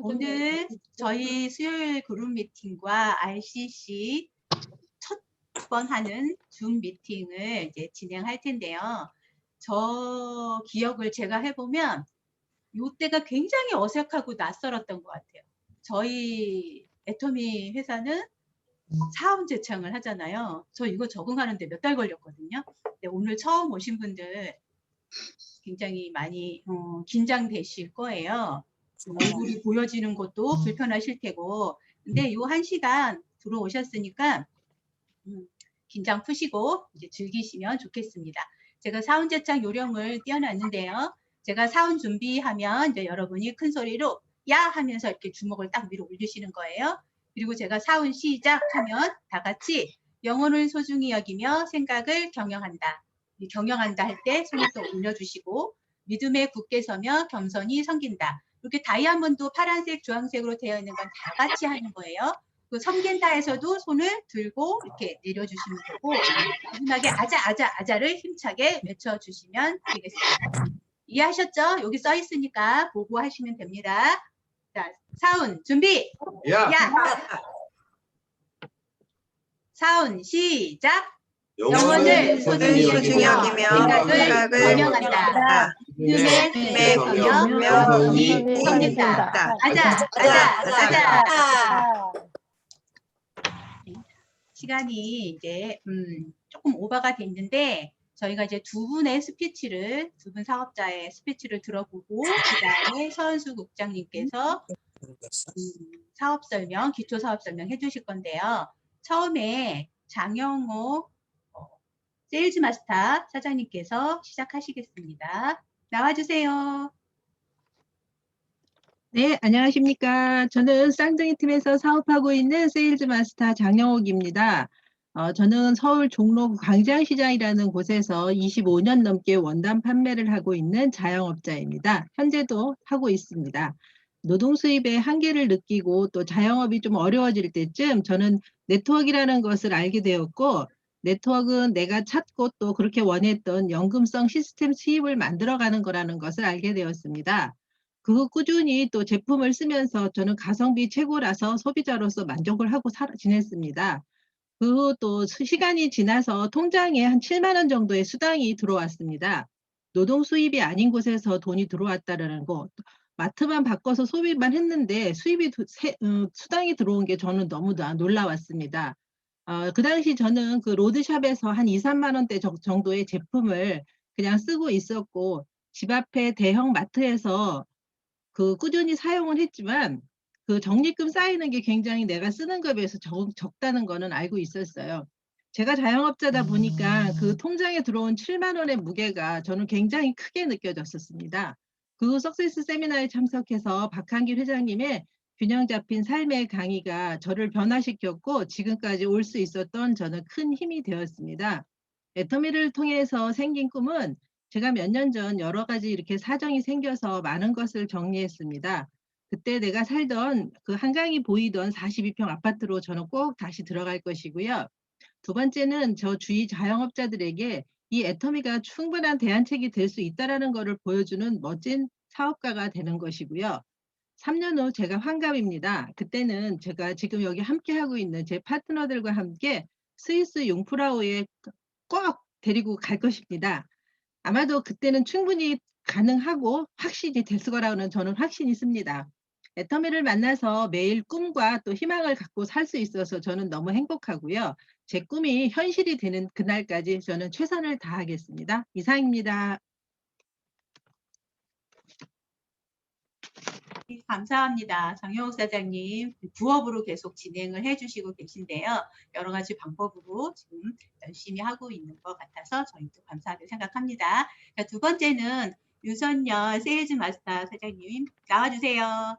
오늘 저희 수요일 그룹 미팅과 RCC 첫 번 하는 줌 미팅을 이제 진행할 텐데요. 저 기억을 제가 해보면 이때가 굉장히 어색하고 낯설었던 것 같아요. 저희 애터미 회사는 사업 제창을 하잖아요. 저 이거 적응하는데 몇 달 걸렸거든요. 근데 오늘 처음 오신 분들 굉장히 많이 긴장되실 거예요. 얼굴이 보여지는 것도 불편하실 테고. 근데 이 1시간 들어오셨으니까 긴장 푸시고 이제 즐기시면 좋겠습니다. 제가 사운 제창 요령을 띄워놨는데요. 제가 사운 준비하면 이제 여러분이 큰 소리로 야 하면서 이렇게 주먹을 딱 위로 올리시는 거예요. 그리고 제가 사운 시작하면 다 같이 영혼을 소중히 여기며 생각을 경영한다. 경영한다 할 때 손을 또 올려주시고 믿음에 굳게 서며 겸손히 섬긴다. 이렇게 다이아몬드 파란색, 주황색으로 되어 있는 건 다 같이 하는 거예요. 그 섬긴다에서도 손을 들고 이렇게 내려주시면 되고 마지막에 아자를 힘차게 외쳐주시면 되겠습니다. 이해하셨죠? 여기 써 있으니까 보고 하시면 됩니다. 자, 사운 준비! 야! 사운 시작! 영혼을 소중히 여기며 생각을 경영한다. 믿음에 굳으며 겸손히 섬긴다. 아자! 시간이 이제 조금 오버가 됐는데 저희가 이제 두 분 사업자의 스피치를 들어보고 그다음에 서은수 국장님께서 사업 설명, 기초 사업 설명 해주실 건데요. 처음에 장영호 세일즈 마스터 사장님께서 시작하시겠습니다. 나와주세요. 네, 안녕하십니까. 저는 쌍둥이 팀에서 사업하고 있는 세일즈 마스터 장영옥입니다. 저는 서울 종로 광장시장이라는 곳에서 25년 넘게 원단 판매를 하고 있는 자영업자입니다. 현재도 하고 있습니다. 노동 수입의 한계를 느끼고 또 자영업이 좀 어려워질 때쯤 저는 네트워크라는 것을 알게 되었고, 네트워크는 내가 찾고 또 그렇게 원했던 연금성 시스템 수입을 만들어가는 거라는 것을 알게 되었습니다. 그 꾸준히 또 제품을 쓰면서 저는 가성비 최고라서 소비자로서 만족을 하고 지냈습니다. 그 또 시간이 지나서 통장에 한 7만 원 정도의 수당이 들어왔습니다. 노동 수입이 아닌 곳에서 돈이 들어왔다라는 거, 마트만 바꿔서 소비만 했는데 수당이 들어온 게 저는 너무 놀라웠습니다. 그 당시 저는 그 로드샵에서 한 2, 3만 원대 정도의 제품을 그냥 쓰고 있었고 집 앞에 대형 마트에서 꾸준히 사용을 했지만 그 적립금 쌓이는 게 굉장히 내가 쓰는 것에 비해서 적다는 거는 알고 있었어요. 제가 자영업자다 보니까 그 통장에 들어온 7만 원의 무게가 저는 굉장히 크게 느껴졌었습니다. 그 석세스 세미나에 참석해서 박한길 회장님의 균형 잡힌 삶의 강의가 저를 변화시켰고 지금까지 올 수 있었던 저는 큰 힘이 되었습니다. 애터미를 통해서 생긴 꿈은 제가 몇 년 전 여러 가지 이렇게 사정이 생겨서 많은 것을 정리했습니다. 그때 내가 살던 그 한강이 보이던 42평 아파트로 저는 꼭 다시 들어갈 것이고요. 두 번째는 저 주위 자영업자들에게 이 애터미가 충분한 대안책이 될 수 있다는 것을 보여주는 멋진 사업가가 되는 것이고요. 3년 후 제가 환갑입니다. 그때는 제가 지금 여기 함께하고 있는 제 파트너들과 함께 스위스 융프라우에 꼭 데리고 갈 것입니다. 아마도 그때는 충분히 가능하고 확신이 될 거라고는 저는 확신이 있습니다. 애터미를 만나서 매일 꿈과 또 희망을 갖고 살 수 있어서 저는 너무 행복하고요. 제 꿈이 현실이 되는 그날까지 저는 최선을 다하겠습니다. 이상입니다. 감사합니다. 장영욱 사장님 부업으로 계속 진행을 해주시고 계신데요. 여러 가지 방법으로 지금 열심히 하고 있는 것 같아서 저희도 감사하게 생각합니다. 자, 두 번째는 유선열 세일즈 마스터 사장님 나와주세요.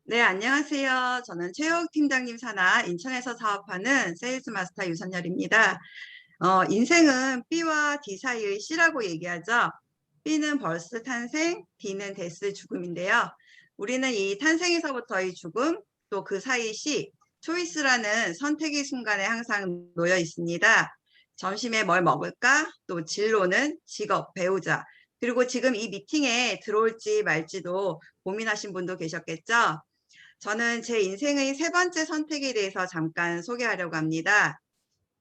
네, 안녕하세요. 저는 최욱 팀장님 산하 인천에서 사업하는 세일즈 마스터 유선열입니다. 인생은 B와 D 사이의 C라고 얘기하죠. B는 벌스 탄생, D는 데스 죽음인데요. 우리는 이 탄생에서부터의 죽음, 또 그 사이 C, 초이스라는 선택의 순간에 항상 놓여 있습니다. 점심에 뭘 먹을까? 또 진로는 직업, 배우자, 그리고 지금 이 미팅에 들어올지 말지도 고민하신 분도 계셨겠죠? 저는 제 인생의 세 번째 선택에 대해서 잠깐 소개하려고 합니다.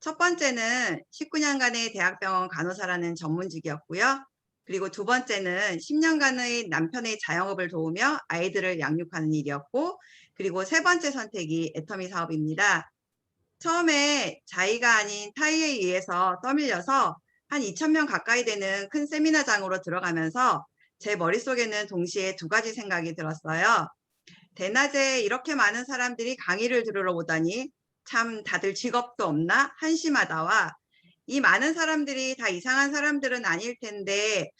첫 번째는 19년간의 대학병원 간호사라는 전문직이었고요. 그리고 두 번째는 10년간의 남편의 자영업을 도우며 아이들을 양육하는 일이었고, 그리고 세 번째 선택이 애터미 사업입니다. 처음에 자의가 아닌 타의에 의해서 떠밀려서 한 2,000명 가까이 되는 큰 세미나장으로 들어가면서 제 머릿속에는 동시에 두 가지 생각이 들었어요. 대낮에 이렇게 많은 사람들이 강의를 들으러 오다니 참 다들 직업도 없나 한심하다와, 이 많은 사람들이 다 이상한 사람들은 아닐 텐데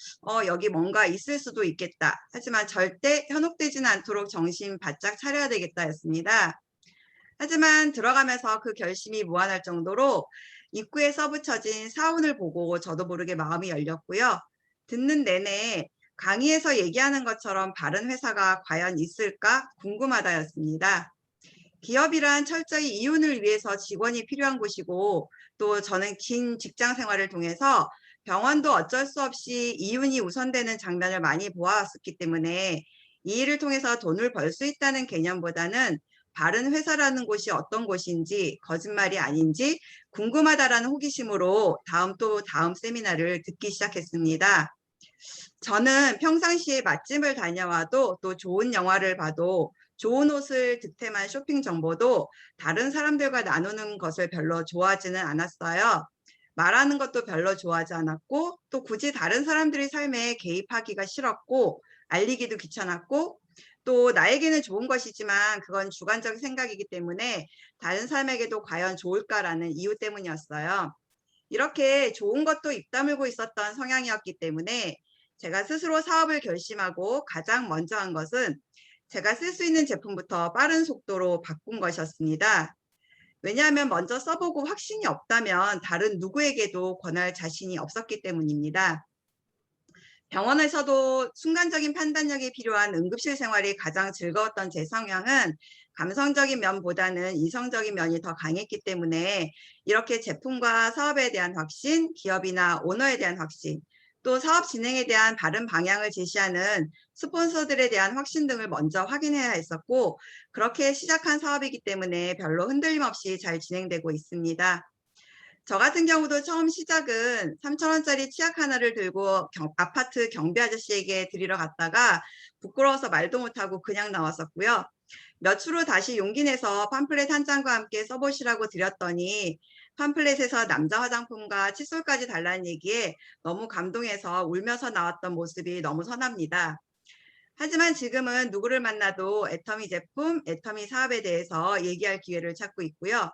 여기 뭔가 있을 수도 있겠다. 하지만 절대 현혹되지는 않도록 정신 바짝 차려야 되겠다였습니다. 하지만 들어가면서 그 결심이 무한할 정도로 입구에 써붙여진 사운을 보고 저도 모르게 마음이 열렸고요. 듣는 내내 강의에서 얘기하는 것처럼 바른 회사가 과연 있을까 궁금하다였습니다. 기업이란 철저히 이윤을 위해서 직원이 필요한 곳이고, 또 저는 긴 직장 생활을 통해서 병원도 어쩔 수 없이 이윤이 우선되는 장면을 많이 보아왔기 때문에 이 일을 통해서 돈을 벌 수 있다는 개념보다는 바른 회사라는 곳이 어떤 곳인지, 거짓말이 아닌지 궁금하다라는 호기심으로 다음 세미나를 듣기 시작했습니다. 저는 평상시에 맛집을 다녀와도, 또 좋은 영화를 봐도, 좋은 옷을 득템한 쇼핑 정보도 다른 사람들과 나누는 것을 별로 좋아하지는 않았어요. 말하는 것도 별로 좋아하지 않았고, 또 굳이 다른 사람들의 삶에 개입하기가 싫었고, 알리기도 귀찮았고, 또 나에게는 좋은 것이지만 그건 주관적 생각이기 때문에 다른 사람에게도 과연 좋을까라는 이유 때문이었어요. 이렇게 좋은 것도 입 다물고 있었던 성향이었기 때문에 제가 스스로 사업을 결심하고 가장 먼저 한 것은 제가 쓸 수 있는 제품부터 빠른 속도로 바꾼 것이었습니다. 왜냐하면 먼저 써보고 확신이 없다면 다른 누구에게도 권할 자신이 없었기 때문입니다. 병원에서도 순간적인 판단력이 필요한 응급실 생활이 가장 즐거웠던 제 성향은 감성적인 면보다는 이성적인 면이 더 강했기 때문에 이렇게 제품과 사업에 대한 확신, 기업이나 오너에 대한 확신, 또 사업 진행에 대한 바른 방향을 제시하는 스폰서들에 대한 확신 등을 먼저 확인해야 했었고, 그렇게 시작한 사업이기 때문에 별로 흔들림 없이 잘 진행되고 있습니다. 저 같은 경우도 처음 시작은 3,000원짜리 치약 하나를 들고 아파트 경비 아저씨에게 드리러 갔다가 부끄러워서 말도 못하고 그냥 나왔었고요. 몇 주 후 다시 용기 내서 팜플렛 한 장과 함께 써보시라고 드렸더니 팜플렛에서 남자 화장품과 칫솔까지 달라는 얘기에 너무 감동해서 울면서 나왔던 모습이 너무 선합니다. 하지만 지금은 누구를 만나도 애터미 제품, 애터미 사업에 대해서 얘기할 기회를 찾고 있고요.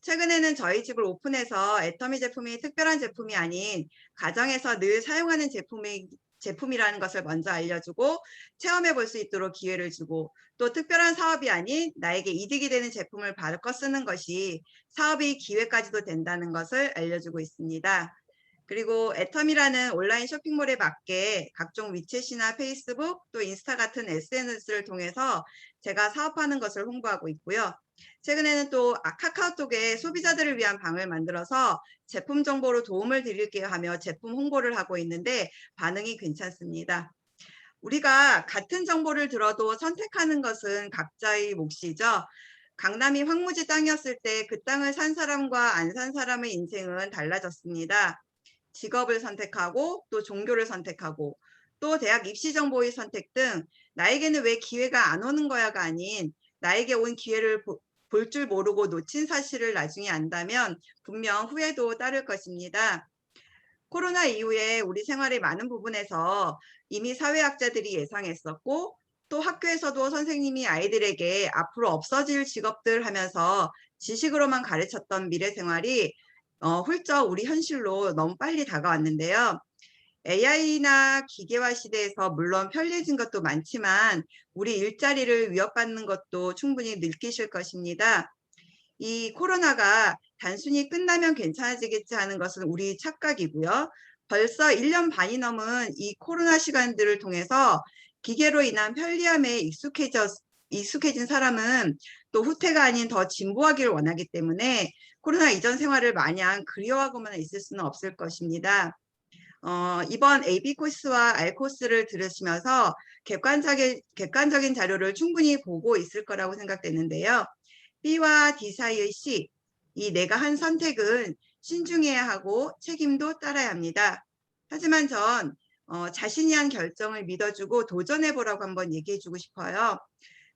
최근에는 저희 집을 오픈해서 애터미 제품이 특별한 제품이 아닌 가정에서 늘 사용하는 제품이라는 것을 먼저 알려주고 체험해 볼 수 있도록 기회를 주고, 또 특별한 사업이 아닌 나에게 이득이 되는 제품을 바꿔 쓰는 것이 사업의 기회까지도 된다는 것을 알려주고 있습니다. 그리고 애터미라는 온라인 쇼핑몰에 맞게 각종 위챗이나 페이스북, 또 인스타 같은 SNS를 통해서 제가 사업하는 것을 홍보하고 있고요. 최근에는 또 카카오톡에 소비자들을 위한 방을 만들어서 제품 정보로 도움을 드릴게요 하며 제품 홍보를 하고 있는데 반응이 괜찮습니다. 우리가 같은 정보를 들어도 선택하는 것은 각자의 몫이죠. 강남이 황무지 땅이었을 때 그 땅을 산 사람과 안 산 사람의 인생은 달라졌습니다. 직업을 선택하고, 또 종교를 선택하고, 또 대학 입시 정보의 선택 등 나에게는 왜 기회가 안 오는 거야가 아닌 나에게 온 기회를 볼 줄 모르고 놓친 사실을 나중에 안다면 분명 후회도 따를 것입니다. 코로나 이후에 우리 생활의 많은 부분에서 이미 사회학자들이 예상했었고, 또 학교에서도 선생님이 아이들에게 앞으로 없어질 직업들 하면서 지식으로만 가르쳤던 미래 생활이 훌쩍 우리 현실로 너무 빨리 다가왔는데요. AI나 기계화 시대에서 물론 편리해진 것도 많지만 우리 일자리를 위협받는 것도 충분히 느끼실 것입니다. 이 코로나가 단순히 끝나면 괜찮아지겠지 하는 것은 우리 착각이고요. 벌써 1년 반이 넘은 이 코로나 시간들을 통해서 기계로 인한 편리함에 익숙해진 사람은 또 후퇴가 아닌 더 진보하기를 원하기 때문에 코로나 이전 생활을 마냥 그리워하고만 있을 수는 없을 것입니다. 이번 AB 코스와 R 코스를 들으시면서 객관적인 자료를 충분히 보고 있을 거라고 생각되는데요. B와 D 사이의 C, 이 내가 한 선택은 신중해야 하고 책임도 따라야 합니다. 하지만 전 자신이 한 결정을 믿어주고 도전해보라고 한번 얘기해주고 싶어요.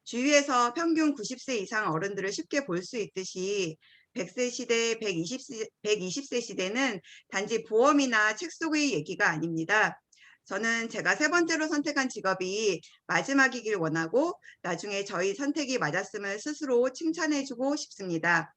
주위에서 평균 90세 이상 어른들을 쉽게 볼 수 있듯이 100세 시대, 120세 시대는 단지 보험이나 책 속의 얘기가 아닙니다. 저는 제가 세 번째로 선택한 직업이 마지막이길 원하고 나중에 저희 선택이 맞았음을 스스로 칭찬해주고 싶습니다.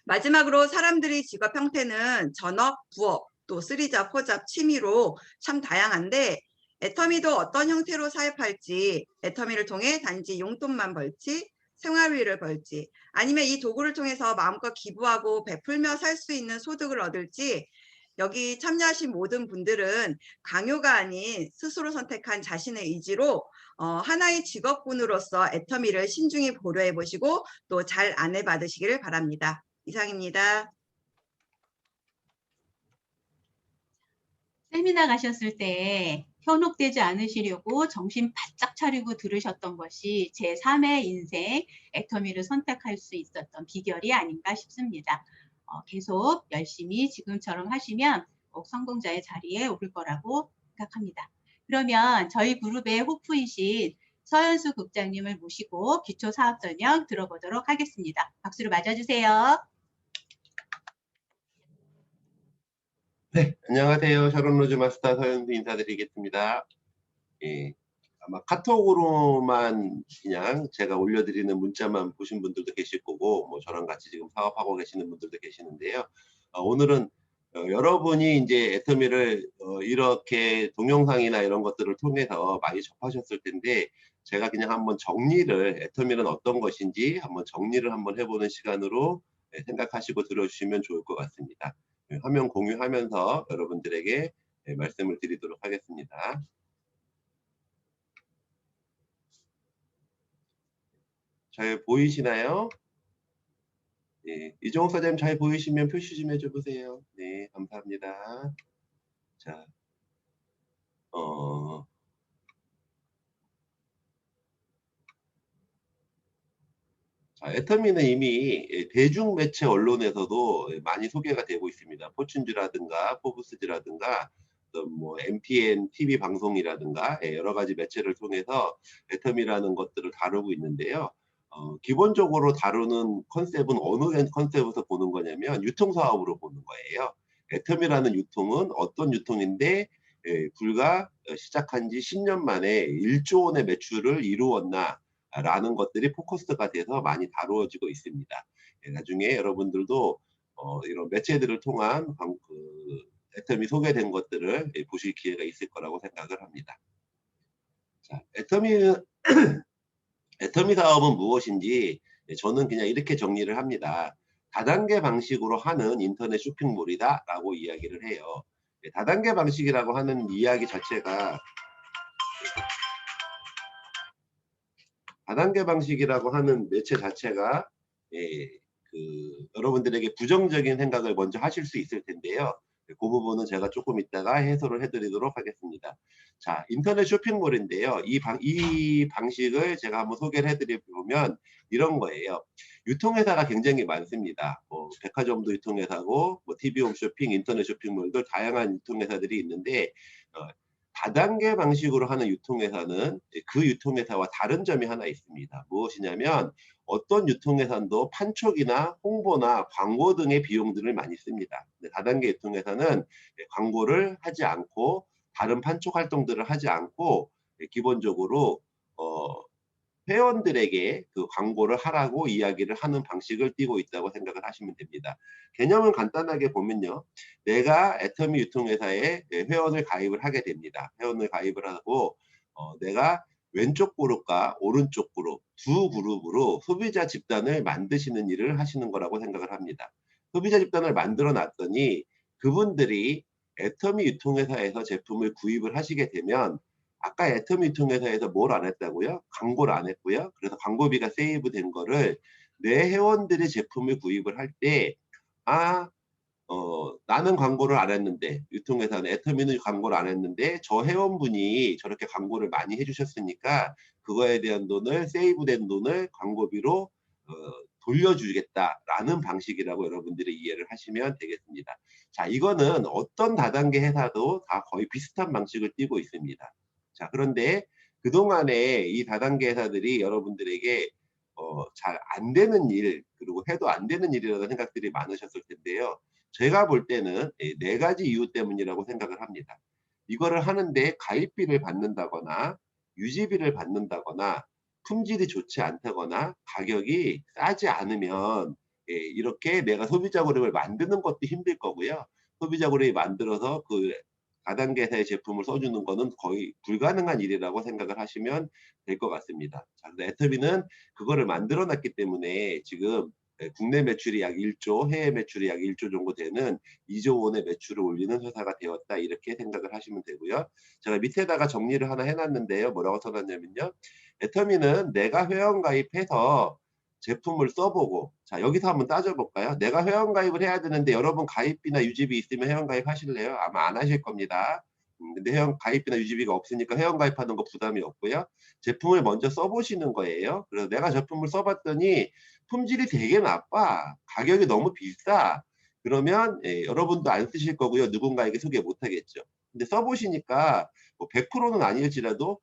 마지막으로 사람들의 직업 형태는 전업, 부업, 또 3잡, 4잡, 취미로 참 다양한데 애터미도 어떤 형태로 사입할지, 애터미를 통해 단지 용돈만 벌지, 생활비를 벌지, 아니면 이 도구를 통해서 마음껏 기부하고 베풀며 살 수 있는 소득을 얻을지, 여기 참여하신 모든 분들은 강요가 아닌 스스로 선택한 자신의 의지로 하나의 직업군으로서 애터미를 신중히 고려해 보시고 또 잘 안내 받으시기를 바랍니다. 이상입니다. 세미나 가셨을 때 현혹되지 않으시려고 정신 바짝 차리고 들으셨던 것이 제3의 인생 애터미를 선택할 수 있었던 비결이 아닌가 싶습니다. 계속 열심히 지금처럼 하시면 꼭 성공자의 자리에 오를 거라고 생각합니다. 그러면 저희 그룹의 호프이신 서현수 국장님을 모시고 기초사업전형 들어보도록 하겠습니다. 박수로 맞아주세요. 네, 안녕하세요. 샤론로즈 마스터 서현수 인사드리겠습니다. 예, 아마 카톡으로만 그냥 제가 올려드리는 문자만 보신 분들도 계실 거고, 뭐 저랑 같이 지금 사업하고 계시는 분들도 계시는데요. 오늘은 여러분이 이제 애터미를 이렇게 동영상이나 이런 것들을 통해서 많이 접하셨을 텐데, 제가 그냥 한번 정리를, 애터미는 어떤 것인지 한번 정리를 한번 해보는 시간으로 생각하시고 들어주시면 좋을 것 같습니다. 화면 공유하면서 여러분들에게 말씀을 드리도록 하겠습니다. 잘 보이시나요? 네, 이종욱 사장님 잘 보이시면 표시 좀 해줘 보세요. 네, 감사합니다. 자, 애터미는 이미 대중매체 언론에서도 많이 소개가 되고 있습니다. 포춘지라든가 포브스지라든가 뭐 MTN TV 방송이라든가 여러 가지 매체를 통해서 애터미라는 것들을 다루고 있는데요. 기본적으로 다루는 컨셉은 어느 컨셉에서 보는 거냐면 유통사업으로 보는 거예요. 애터미라는 유통은 어떤 유통인데 불과 시작한 지 10년 만에 1조 원의 매출을 이루었나 라는 것들이 포커스가 돼서 많이 다루어지고 있습니다. 나중에 여러분들도 이런 매체들을 통한 애터미 소개된 것들을 보실 기회가 있을 거라고 생각을 합니다. 자, 애터미 사업은 무엇인지 저는 그냥 이렇게 정리를 합니다. 다단계 방식으로 하는 인터넷 쇼핑몰이다 라고 이야기를 해요. 다단계 방식이라고 하는 이야기 자체가 다단계 방식이라고 하는 매체 자체가 여러분들에게 부정적인 생각을 먼저 하실 수 있을 텐데요. 그 부분은 제가 조금 이따가 해설을 해드리도록 하겠습니다. 자, 인터넷 쇼핑몰인데요. 이 방식을 제가 한번 소개를 해드리면 이런 거예요. 유통회사가 굉장히 많습니다. 뭐 백화점도 유통회사고, 뭐 TV홈쇼핑, 인터넷 쇼핑몰들 다양한 유통회사들이 있는데 다단계 방식으로 하는 유통회사는 그 유통회사와 다른 점이 하나 있습니다. 무엇이냐면 어떤 유통회사도 판촉이나 홍보나 광고 등의 비용들을 많이 씁니다. 다단계 유통회사는 광고를 하지 않고 다른 판촉 활동들을 하지 않고 기본적으로 회원들에게 그 광고를 하라고 이야기를 하는 방식을 띠고 있다고 생각을 하시면 됩니다. 개념은 간단하게 보면요. 내가 애터미 유통회사에 회원을 가입을 하게 됩니다. 회원을 가입을 하고 내가 왼쪽 그룹과 오른쪽 그룹 두 그룹으로 소비자 집단을 만드시는 일을 하시는 거라고 생각을 합니다. 소비자 집단을 만들어 놨더니 그분들이 애터미 유통회사에서 제품을 구입을 하시게 되면 아까 애터미 유통회사에서 뭘 안 했다고요? 광고를 안 했고요. 그래서 광고비가 세이브 된 거를 내 회원들의 제품을 구입을 할 때 나는 광고를 안 했는데, 유통회사는 애터미는 광고를 안 했는데 저 회원분이 저렇게 광고를 많이 해주셨으니까 그거에 대한 돈을, 세이브된 돈을 광고비로 돌려주겠다라는 방식이라고 여러분들이 이해를 하시면 되겠습니다. 자, 이거는 어떤 다단계 회사도 다 거의 비슷한 방식을 띠고 있습니다. 자, 그런데 그동안에 이 다단계 회사들이 여러분들에게 잘 안 되는 일, 그리고 해도 안 되는 일이라는 생각들이 많으셨을 텐데요. 제가 볼 때는 4가지 이유 때문이라고 생각을 합니다. 이거를 하는데 가입비를 받는다거나 유지비를 받는다거나 품질이 좋지 않다거나 가격이 싸지 않으면 이렇게 내가 소비자 그룹을 만드는 것도 힘들 거고요. 소비자 그룹이 만들어서 그 다단계사의 제품을 써주는 거는 거의 불가능한 일이라고 생각을 하시면 될 것 같습니다. 자, 애터미는 그거를 만들어 놨기 때문에 지금 국내 매출이 약 1조, 해외 매출이 약 1조 정도 되는 2조 원의 매출을 올리는 회사가 되었다. 이렇게 생각을 하시면 되고요. 제가 밑에다가 정리를 하나 해놨는데요. 뭐라고 써놨냐면요. 애터미는 내가 회원 가입해서 제품을 써보고, 자, 여기서 한번 따져볼까요? 내가 회원 가입을 해야 되는데 여러분 가입비나 유지비 있으면 회원 가입 하실래요? 아마 안 하실 겁니다. 근데 회원 가입비나 유지비가 없으니까 회원 가입하는 거 부담이 없고요. 제품을 먼저 써보시는 거예요. 그래서 내가 제품을 써봤더니 품질이 되게 나빠. 가격이 너무 비싸. 그러면 여러분도 안 쓰실 거고요. 누군가에게 소개 못 하겠죠. 근데 써보시니까 뭐 100%는 아닐지라도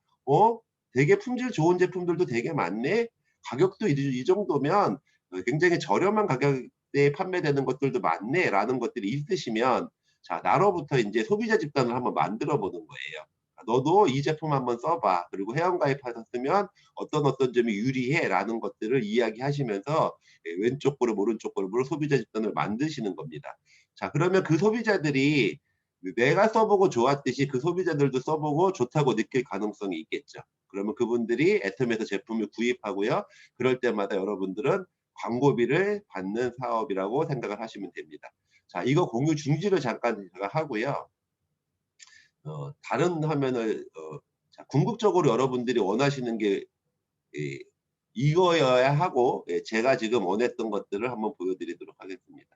되게 품질 좋은 제품들도 되게 많네. 가격도 이 정도면 굉장히 저렴한 가격대에 판매되는 것들도 많네 라는 것들이 있으시면 자, 나로부터 이제 소비자 집단을 한번 만들어 보는 거예요. 너도 이 제품 한번 써봐. 그리고 회원가입하셨으면 어떤 점이 유리해 라는 것들을 이야기하시면서 왼쪽 그룹 오른쪽 그룹으로 소비자 집단을 만드시는 겁니다. 자, 그러면 그 소비자들이 내가 써보고 좋았듯이 그 소비자들도 써보고 좋다고 느낄 가능성이 있겠죠. 그러면 그분들이 애텀에서 제품을 구입하고요. 그럴 때마다 여러분들은 광고비를 받는 사업이라고 생각을 하시면 됩니다. 자, 이거 공유 중지를 잠깐 제가 하고요. 다른 화면을 자, 궁극적으로 여러분들이 원하시는 게 이거여야 하고 제가 지금 원했던 것들을 한번 보여드리도록 하겠습니다.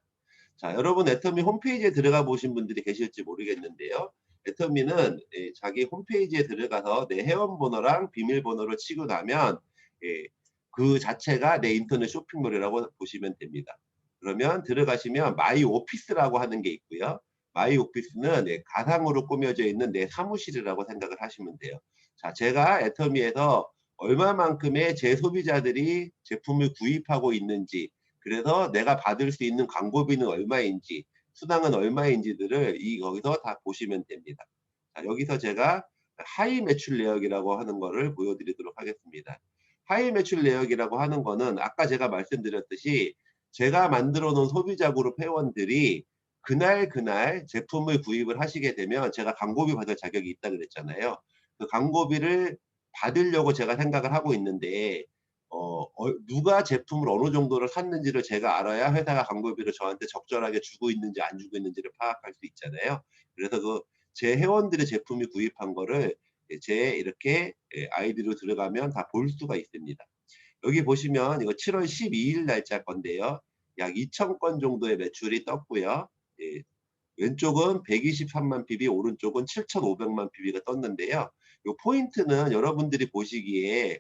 자, 여러분 애터미 홈페이지에 들어가 보신 분들이 계실지 모르겠는데요. 애터미는 자기 홈페이지에 들어가서 내 회원번호랑 비밀번호를 치고 나면 그 자체가 내 인터넷 쇼핑몰이라고 보시면 됩니다. 그러면 들어가시면 마이 오피스라고 하는 게 있고요. 마이 오피스는 가상으로 꾸며져 있는 내 사무실이라고 생각을 하시면 돼요. 자, 제가 애터미에서 얼마만큼의 제 소비자들이 제품을 구입하고 있는지, 그래서 내가 받을 수 있는 광고비는 얼마인지, 수당은 얼마인지들을 거기서 다 보시면 됩니다. 자, 여기서 제가 하이 매출 내역이라고 하는 거를 보여드리도록 하겠습니다. 하이 매출 내역이라고 하는 거는 아까 제가 말씀드렸듯이 제가 만들어 놓은 소비자 그룹 회원들이 그날 제품을 구입을 하시게 되면 제가 광고비 받을 자격이 있다 그랬잖아요. 그 광고비를 받으려고 제가 생각을 하고 있는데 누가 제품을 어느 정도를 샀는지를 제가 알아야 회사가 광고비를 저한테 적절하게 주고 있는지 안 주고 있는지를 파악할 수 있잖아요. 그래서 제 회원들의 제품이 구입한 거를 제 이렇게 아이디로 들어가면 다 볼 수가 있습니다. 여기 보시면 이거 7월 12일 날짜 건데요. 약 2,000건 정도의 매출이 떴고요. 왼쪽은 123만 PB, 오른쪽은 7,500만 PB가 떴는데요. 이 포인트는 여러분들이 보시기에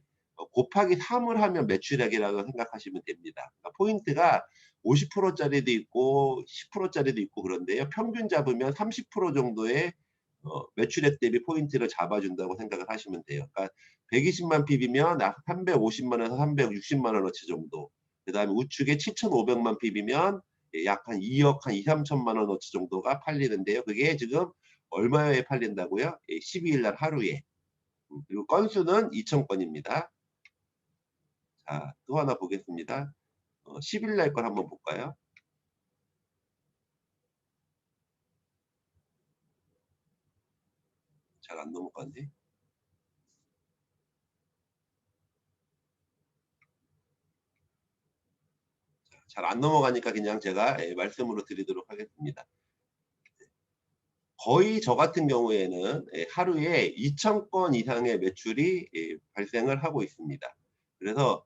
곱하기 3을 하면 매출액이라고 생각하시면 됩니다. 그러니까 포인트가 50%짜리도 있고 10%짜리도 있고 그런데요. 평균 잡으면 30% 정도의 매출액 대비 포인트를 잡아준다고 생각을 하시면 돼요. 그러니까 120만 PB면 350만 원에서 360만 원어치 정도. 그 다음에 우측에 7,500만 PB면 약 한 2억, 한 2, 3천만 원어치 정도가 팔리는데요. 그게 지금 얼마에 팔린다고요? 12일 날 하루에. 그리고 건수는 2,000건입니다. 자, 또 하나 보겠습니다. 10일 날 걸 한번 볼까요? 잘 안 넘어가네. 잘 안 넘어가니까 그냥 제가 말씀으로 드리도록 하겠습니다. 거의 저 같은 경우에는 하루에 2,000건 이상의 매출이 발생을 하고 있습니다. 그래서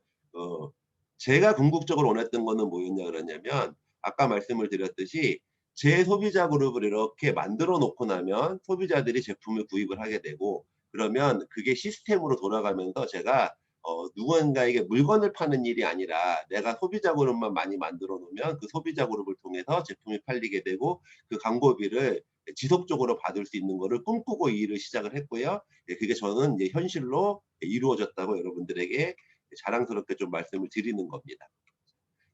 제가 궁극적으로 원했던 거는 뭐였냐 그러냐면 아까 말씀을 드렸듯이 제 소비자 그룹을 이렇게 만들어 놓고 나면 소비자들이 제품을 구입을 하게 되고, 그러면 그게 시스템으로 돌아가면서 제가 누군가에게 물건을 파는 일이 아니라 내가 소비자 그룹만 많이 만들어 놓으면 그 소비자 그룹을 통해서 제품이 팔리게 되고 그 광고비를 지속적으로 받을 수 있는 거를 꿈꾸고 이 일을 시작을 했고요. 예, 그게 저는 이제 현실로 이루어졌다고 여러분들에게 자랑스럽게 좀 말씀을 드리는 겁니다.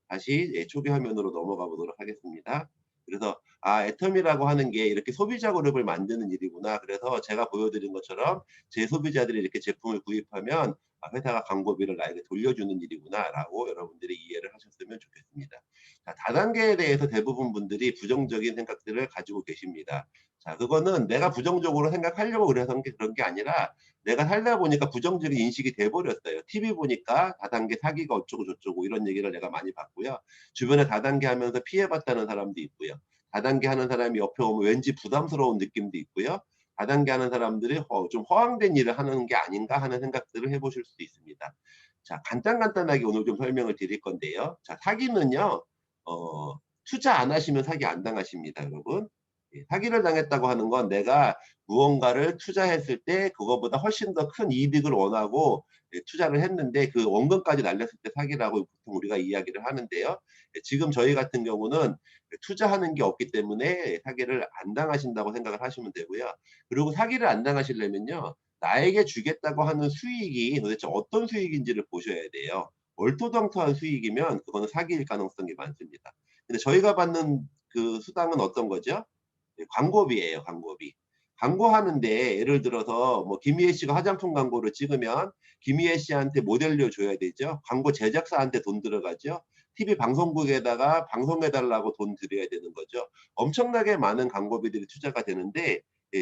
다시 초기 화면으로 넘어가 보도록 하겠습니다. 그래서 애텀이라고 하는 게 이렇게 소비자 그룹을 만드는 일이구나. 그래서 제가 보여드린 것처럼 제 소비자들이 이렇게 제품을 구입하면 회사가 광고비를 나에게 돌려주는 일이구나라고 여러분들이 이해를 하셨으면 좋겠습니다. 자, 다단계에 대해서 대부분 분들이 부정적인 생각들을 가지고 계십니다. 자, 그거는 내가 부정적으로 생각하려고 그런 게 아니라 내가 살다 보니까 부정적인 인식이 돼버렸어요. TV 보니까 다단계 사기가 어쩌고 저쩌고 이런 얘기를 내가 많이 봤고요. 주변에 다단계 하면서 피해봤다는 사람도 있고요. 다단계 하는 사람이 옆에 오면 왠지 부담스러운 느낌도 있고요. 다단계 하는 사람들이 좀 허황된 일을 하는 게 아닌가 하는 생각들을 해보실 수도 있습니다. 자, 간단하게 오늘 좀 설명을 드릴 건데요. 자, 사기는요, 투자 안 하시면 사기 안 당하십니다, 여러분. 예, 사기를 당했다고 하는 건 내가 무언가를 투자했을 때 그거보다 훨씬 더 큰 이득을 원하고 투자를 했는데 그 원금까지 날렸을 때 사기라고 보통 우리가 이야기를 하는데요. 지금 저희 같은 경우는 투자하는 게 없기 때문에 사기를 안 당하신다고 생각을 하시면 되고요. 그리고 사기를 안 당하시려면요. 나에게 주겠다고 하는 수익이 도대체 어떤 수익인지를 보셔야 돼요. 얼토당토한 수익이면 그거는 사기일 가능성이 많습니다. 근데 저희가 받는 그 수당은 어떤 거죠? 광고비예요, 광고비. 광고하는데 예를 들어서 뭐 김희애 씨가 화장품 광고를 찍으면 김희애 씨한테 모델료 줘야 되죠. 광고 제작사한테 돈 들어가죠. TV 방송국에다가 방송해달라고 돈 드려야 되는 거죠. 엄청나게 많은 광고비들이 투자가 되는데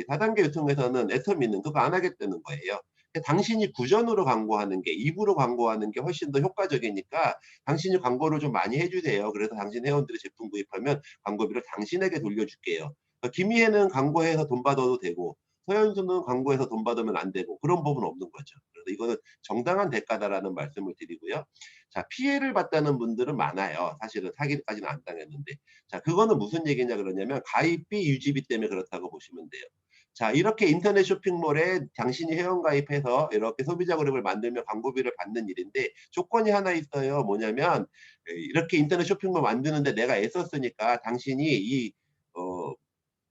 다단계 유통에서는 애터미는 그거 안 하겠다는 거예요. 당신이 구전으로 광고하는 게, 입으로 광고하는 게 훨씬 더 효과적이니까 당신이 광고를 좀 많이 해주세요. 그래서 당신 회원들이 제품 구입하면 광고비를 당신에게 돌려줄게요. 김희애는 광고해서 돈 받아도 되고 서현수는 광고해서 돈 받으면 안 되고 그런 법은 없는 거죠. 그래서 이거는 정당한 대가다라는 말씀을 드리고요. 자, 피해를 봤다는 분들은 많아요. 사실은 사기까지는 안 당했는데. 자, 그거는 무슨 얘기냐 그러냐면 가입비, 유지비 때문에 그렇다고 보시면 돼요. 자, 이렇게 인터넷 쇼핑몰에 당신이 회원 가입해서 이렇게 소비자 그룹을 만들면 광고비를 받는 일인데 조건이 하나 있어요. 뭐냐면 이렇게 인터넷 쇼핑몰 만드는데 내가 애썼으니까 당신이 이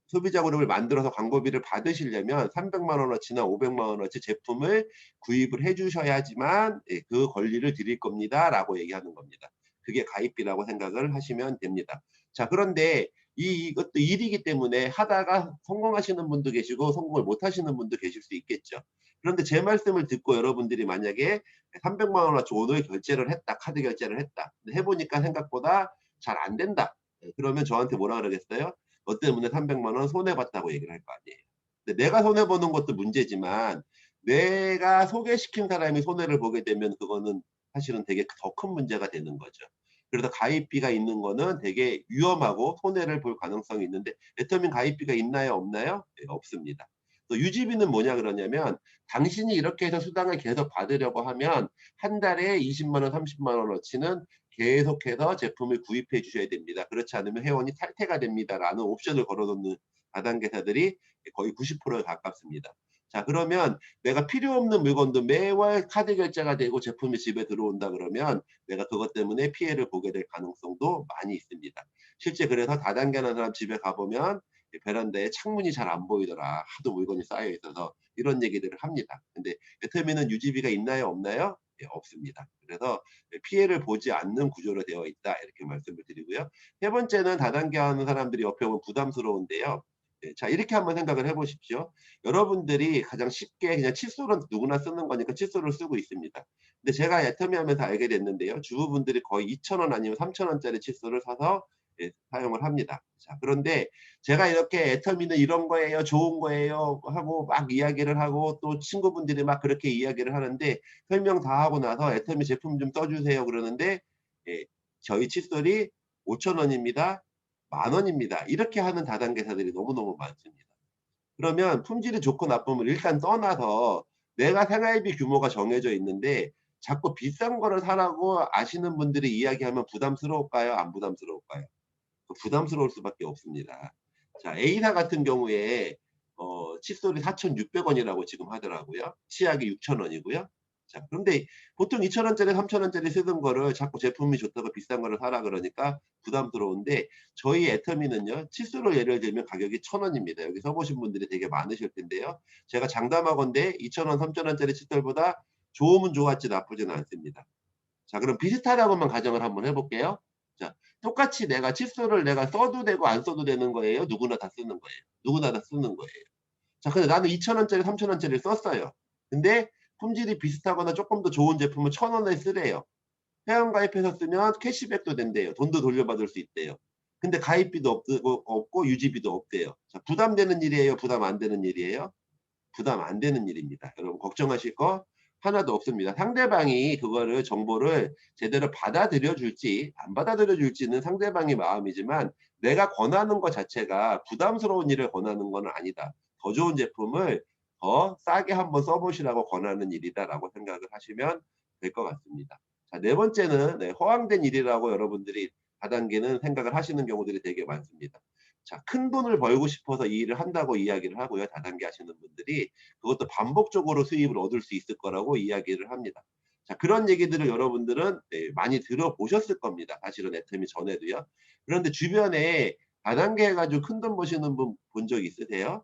소비자 그룹을 만들어서 광고비를 받으시려면 300만 원어치나 500만 원어치 제품을 구입을 해주셔야지만 그 권리를 드릴 겁니다. 라고 얘기하는 겁니다. 그게 가입비라고 생각을 하시면 됩니다. 자, 그런데 이것도 일이기 때문에 하다가 성공하시는 분도 계시고 성공을 못 하시는 분도 계실 수 있겠죠. 그런데 제 말씀을 듣고 여러분들이 만약에 300만 원어치 오늘 결제를 했다. 카드 결제를 했다. 해보니까 생각보다 잘 안 된다. 그러면 저한테 뭐라 그러겠어요? 너 때문에 300만 원 손해봤다고 얘기를 할 거 아니에요. 근데 내가 손해보는 것도 문제지만 내가 소개시킨 사람이 손해를 보게 되면 그거는 사실은 되게 더 큰 문제가 되는 거죠. 그래서 가입비가 있는 거는 되게 위험하고 손해를 볼 가능성이 있는데 애터민 가입비가 있나요? 없나요? 네, 없습니다. 또 유지비는 뭐냐 그러냐면 당신이 이렇게 해서 수당을 계속 받으려고 하면 한 달에 20만 원, 30만 원어치는 계속해서 제품을 구입해 주셔야 됩니다. 그렇지 않으면 회원이 탈퇴가 됩니다. 라는 옵션을 걸어놓는 다단계사들이 거의 90%에 가깝습니다. 자, 그러면 내가 필요 없는 물건도 매월 카드 결제가 되고 제품이 집에 들어온다 그러면 내가 그것 때문에 피해를 보게 될 가능성도 많이 있습니다. 실제 그래서 다단계하는 사람 집에 가보면 베란다에 창문이 잘 안 보이더라. 하도 물건이 쌓여 있어서 이런 얘기들을 합니다. 근데 애터미는 유지비가 있나요? 없나요? 네, 없습니다. 그래서 피해를 보지 않는 구조로 되어 있다. 이렇게 말씀을 드리고요. 세 번째는 다단계 하는 사람들이 옆에 오면 부담스러운데요. 네, 자, 이렇게 한번 생각을 해보십시오. 여러분들이 가장 쉽게 그냥 칫솔은 누구나 쓰는 거니까 칫솔을 쓰고 있습니다. 근데 제가 애터미 하면서 알게 됐는데요. 주부분들이 거의 2,000원 아니면 3,000원짜리 칫솔을 사서 사용을 합니다. 자, 그런데 제가 이렇게 애터미는 이런 거예요, 좋은 거예요 하고 막 이야기를 하고 또 친구분들이 막 그렇게 이야기를 하는데 설명 다 하고 나서 애터미 제품 좀 써주세요 그러는데 저희 칫솔이 5,000원입니다. 10,000원입니다. 이렇게 하는 다단계사들이 너무너무 많습니다. 그러면 품질이 좋고 나쁨을 일단 떠나서 내가 생활비 규모가 정해져 있는데 자꾸 비싼 거를 사라고 아시는 분들이 이야기하면 부담스러울까요? 안 부담스러울까요? 부담스러울 수밖에 없습니다. 자, A사 같은 경우에 칫솔이 4,600원이라고 지금 하더라고요. 치약이 6,000원이고요. 자, 그런데 보통 2,000원짜리, 3,000원짜리 쓰던 거를 자꾸 제품이 좋다고 비싼 거를 사라 그러니까 부담스러운데, 저희 애터미는요, 칫솔을 예를 들면 가격이 1,000원입니다. 여기 써보신 분들이 되게 많으실 텐데요. 제가 장담하건대 2,000원, 3,000원짜리 칫솔보다 좋으면 좋았지 나쁘지는 않습니다. 자, 그럼 비슷하다고만 가정을 한번 해볼게요. 자, 똑같이 내가 칫솔을 내가 써도 되고 안 써도 되는 거예요? 누구나 다 쓰는 거예요. 누구나 다 쓰는 거예요. 자, 근데 나는 2,000원짜리, 3,000원짜리를 썼어요. 근데 품질이 비슷하거나 조금 더 좋은 제품을 1,000원에 쓰래요. 회원가입해서 쓰면 캐시백도 된대요. 돈도 돌려받을 수 있대요. 근데 가입비도 없고 유지비도 없대요. 자, 부담되는 일이에요? 부담 안 되는 일이에요? 부담 안 되는 일입니다. 여러분 걱정하실 거 하나도 없습니다. 상대방이 그거를 정보를 제대로 받아들여 줄지 안 받아들여 줄지는 상대방의 마음이지만, 내가 권하는 것 자체가 부담스러운 일을 권하는 건 아니다. 더 좋은 제품을 더 싸게 한번 써보시라고 권하는 일이다라고 생각을 하시면 될 것 같습니다. 자, 네 번째는 허황된 일이라고 여러분들이 다단계는 생각을 하시는 경우들이 되게 많습니다. 자, 큰 돈을 벌고 싶어서 이 일을 한다고 이야기를 하고요. 다단계 하시는 분들이 그것도 반복적으로 수입을 얻을 수 있을 거라고 이야기를 합니다. 자, 그런 얘기들을 여러분들은 많이 들어보셨을 겁니다. 사실은 애터미 전에도요. 그런데 주변에 다단계 해가지고 큰 돈 버시는 분 본 적 있으세요?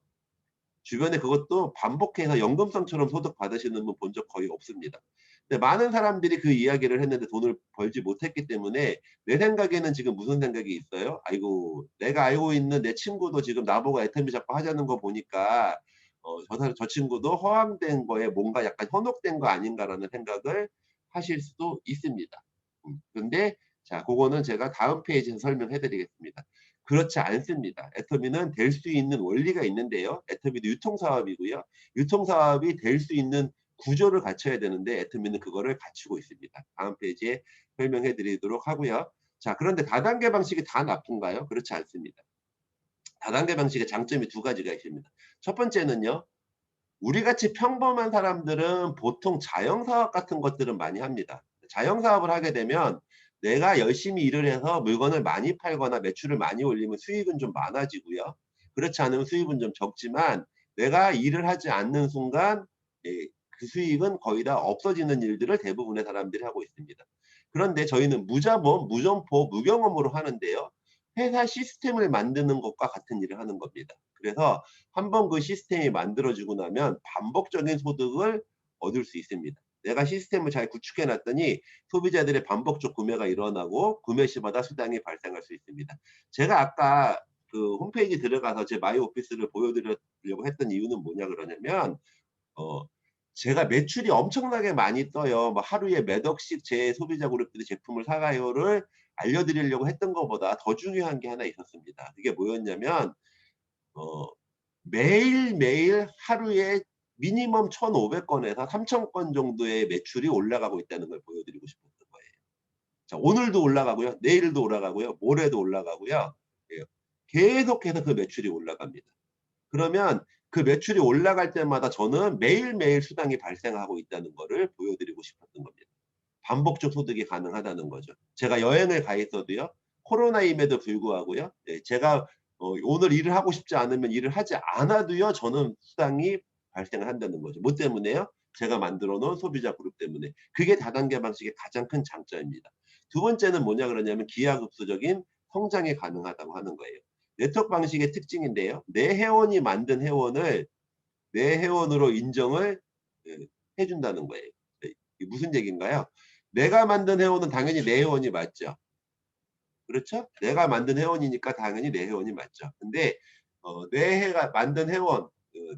주변에 그것도 반복해서 연금성처럼 소득 받으시는 분 본 적 거의 없습니다. 근데 많은 사람들이 그 이야기를 했는데 돈을 벌지 못했기 때문에, 내 생각에는 지금 무슨 생각이 있어요? 아이고, 내가 알고 있는 내 친구도 지금 나보고 애터미 자꾸 하자는 거 보니까 저 친구도 허황된 거에 뭔가 약간 현혹된 거 아닌가라는 생각을 하실 수도 있습니다. 근데 자, 그거는 제가 다음 페이지에서 설명해 드리겠습니다. 그렇지 않습니다. 애터미는 될 수 있는 원리가 있는데요. 애터미도 유통사업이고요. 유통사업이 될 수 있는 구조를 갖춰야 되는데, 애터미는 그거를 갖추고 있습니다. 다음 페이지에 설명해 드리도록 하고요. 자, 그런데 다단계 방식이 다 나쁜가요? 그렇지 않습니다. 다단계 방식의 장점이 두 가지가 있습니다. 첫 번째는요, 우리같이 평범한 사람들은 보통 자영사업 같은 것들은 많이 합니다. 자영사업을 하게 되면 내가 열심히 일을 해서 물건을 많이 팔거나 매출을 많이 올리면 수익은 좀 많아지고요. 그렇지 않으면 수익은 좀 적지만, 내가 일을 하지 않는 순간 그 수익은 거의 다 없어지는 일들을 대부분의 사람들이 하고 있습니다. 그런데 저희는 무자본, 무점포, 무경험으로 하는데요. 회사 시스템을 만드는 것과 같은 일을 하는 겁니다. 그래서 한번 그 시스템이 만들어지고 나면 반복적인 소득을 얻을 수 있습니다. 내가 시스템을 잘 구축해 놨더니 소비자들의 반복적 구매가 일어나고 구매 시마다 수당이 발생할 수 있습니다. 제가 아까 그 홈페이지 들어가서 제 마이 오피스를 보여드리려고 했던 이유는 뭐냐 그러냐면, 제가 매출이 엄청나게 많이 떠요. 뭐 하루에 몇 억씩 제 소비자 그룹들이 제품을 사가요를 알려드리려고 했던 것보다 더 중요한 게 하나 있었습니다. 그게 뭐였냐면, 매일매일 하루에 미니멈 1,500건에서 3,000건 정도의 매출이 올라가고 있다는 걸 보여드리고 싶었던 거예요. 자, 오늘도 올라가고요. 내일도 올라가고요. 모레도 올라가고요. 계속해서 그 매출이 올라갑니다. 그러면 그 매출이 올라갈 때마다 저는 매일매일 수당이 발생하고 있다는 거를 보여드리고 싶었던 겁니다. 반복적 소득이 가능하다는 거죠. 제가 여행을 가 있어도요. 코로나임에도 불구하고요. 제가 오늘 일을 하고 싶지 않으면 일을 하지 않아도요. 저는 수당이 발생을 한다는 거죠. 뭐 때문에요? 제가 만들어 놓은 소비자 그룹 때문에. 그게 다단계 방식의 가장 큰 장점입니다. 두 번째는 뭐냐 그러냐면, 기하급수적인 성장이 가능하다고 하는 거예요. 네트워크 방식의 특징인데요. 내 회원이 만든 회원을 내 회원으로 인정을 해준다는 거예요. 이게 무슨 얘기인가요? 내가 만든 회원은 당연히 내 회원이 맞죠. 그렇죠? 내가 만든 회원이니까 당연히 내 회원이 맞죠. 근데 내가 만든 회원,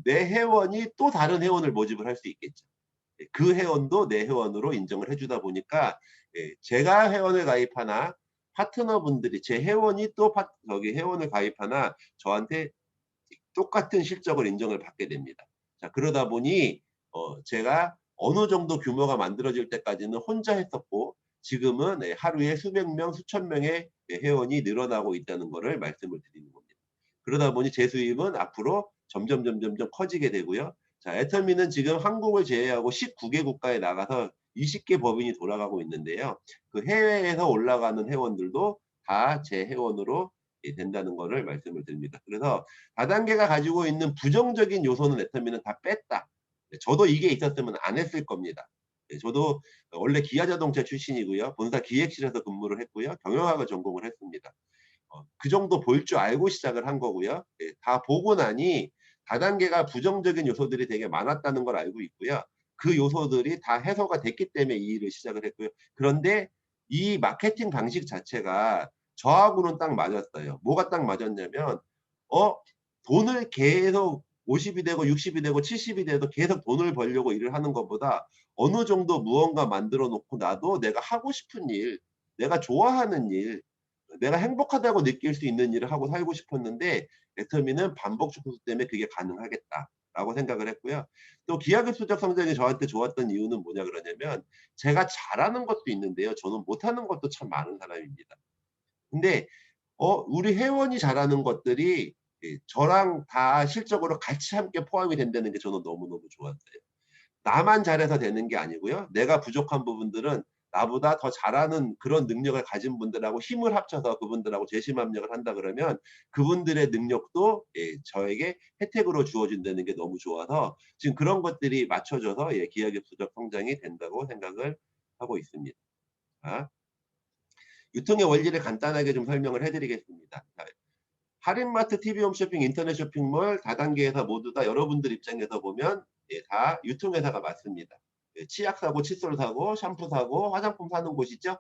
내 회원이 또 다른 회원을 모집을 할 수 있겠죠. 그 회원도 내 회원으로 인정을 해주다 보니까, 제가 회원을 가입하나 파트너분들이 제 회원이 또 저기 회원을 가입하나 저한테 똑같은 실적을 인정을 받게 됩니다. 자, 그러다 보니 제가 어느 정도 규모가 만들어질 때까지는 혼자 했었고, 지금은 하루에 수백 명, 수천 명의 회원이 늘어나고 있다는 것을 말씀을 드리는 겁니다. 그러다 보니 제 수입은 앞으로 점점 커지게 되고요. 자, 애터미는 지금 한국을 제외하고 19개 국가에 나가서 20개 법인이 돌아가고 있는데요. 그 해외에서 올라가는 회원들도 다 제 회원으로 된다는 거를 말씀을 드립니다. 그래서 다단계가 가지고 있는 부정적인 요소는 애터미는 다 뺐다. 저도 이게 있었으면 안 했을 겁니다. 저도 원래 기아자동차 출신이고요. 본사 기획실에서 근무를 했고요. 경영학을 전공을 했습니다. 그 정도 볼 줄 알고 시작을 한 거고요. 다 보고 나니 다단계가 부정적인 요소들이 되게 많았다는 걸 알고 있고요. 그 요소들이 다 해소가 됐기 때문에 이 일을 시작을 했고요. 그런데 이 마케팅 방식 자체가 저하고는 딱 맞았어요. 뭐가 딱 맞았냐면 돈을 계속 50이 되고 60이 되고 70이 돼도 계속 돈을 벌려고 일을 하는 것보다 어느 정도 무언가 만들어 놓고 나도 내가 하고 싶은 일, 내가 좋아하는 일, 내가 행복하다고 느낄 수 있는 일을 하고 살고 싶었는데 애터미는 반복 축소 때문에 그게 가능하겠다라고 생각을 했고요. 또 기하급수적 성장이 저한테 좋았던 이유는 뭐냐 그러냐면 제가 잘하는 것도 있는데요. 저는 못하는 것도 참 많은 사람입니다. 근데 우리 회원이 잘하는 것들이 저랑 다 실적으로 같이 함께 포함이 된다는 게 저는 너무너무 좋았어요. 나만 잘해서 되는 게 아니고요. 내가 부족한 부분들은 나보다 더 잘하는 그런 능력을 가진 분들하고 힘을 합쳐서 그분들하고 재심합력을 한다 그러면 그분들의 능력도 저에게 혜택으로 주어진다는 게 너무 좋아서 지금 그런 것들이 맞춰져서 기하급수적 성장이 된다고 생각을 하고 있습니다. 유통의 원리를 간단하게 좀 설명을 해드리겠습니다. 할인마트, TV홈쇼핑, 인터넷 쇼핑몰 다단계에서 모두 다 여러분들 입장에서 보면 다 유통회사가 맞습니다. 치약 사고, 칫솔 사고, 샴푸 사고, 화장품 사는 곳이죠.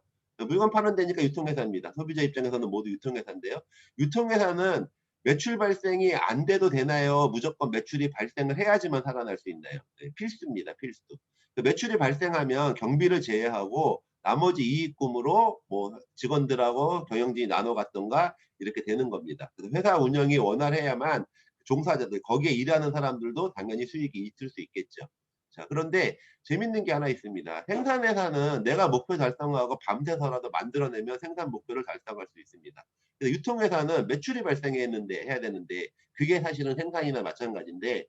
물건 파는 데니까 유통회사입니다. 소비자 입장에서는 모두 유통회사인데요. 유통회사는 매출 발생이 안 돼도 되나요? 무조건 매출이 발생을 해야지만 살아날 수 있나요? 필수입니다. 필수. 매출이 발생하면 경비를 제외하고 나머지 이익금으로 뭐 직원들하고 경영진이 나눠 갔던가 이렇게 되는 겁니다. 그래서 회사 운영이 원활해야만 종사자들, 거기에 일하는 사람들도 당연히 수익이 있을 수 있겠죠. 자, 그런데 재밌는 게 하나 있습니다. 생산회사는 내가 목표 달성하고 밤새서라도 만들어내면 생산 목표를 달성할 수 있습니다. 그래서 유통회사는 매출이 발생했는데 해야 되는데 그게 사실은 생산이나 마찬가지인데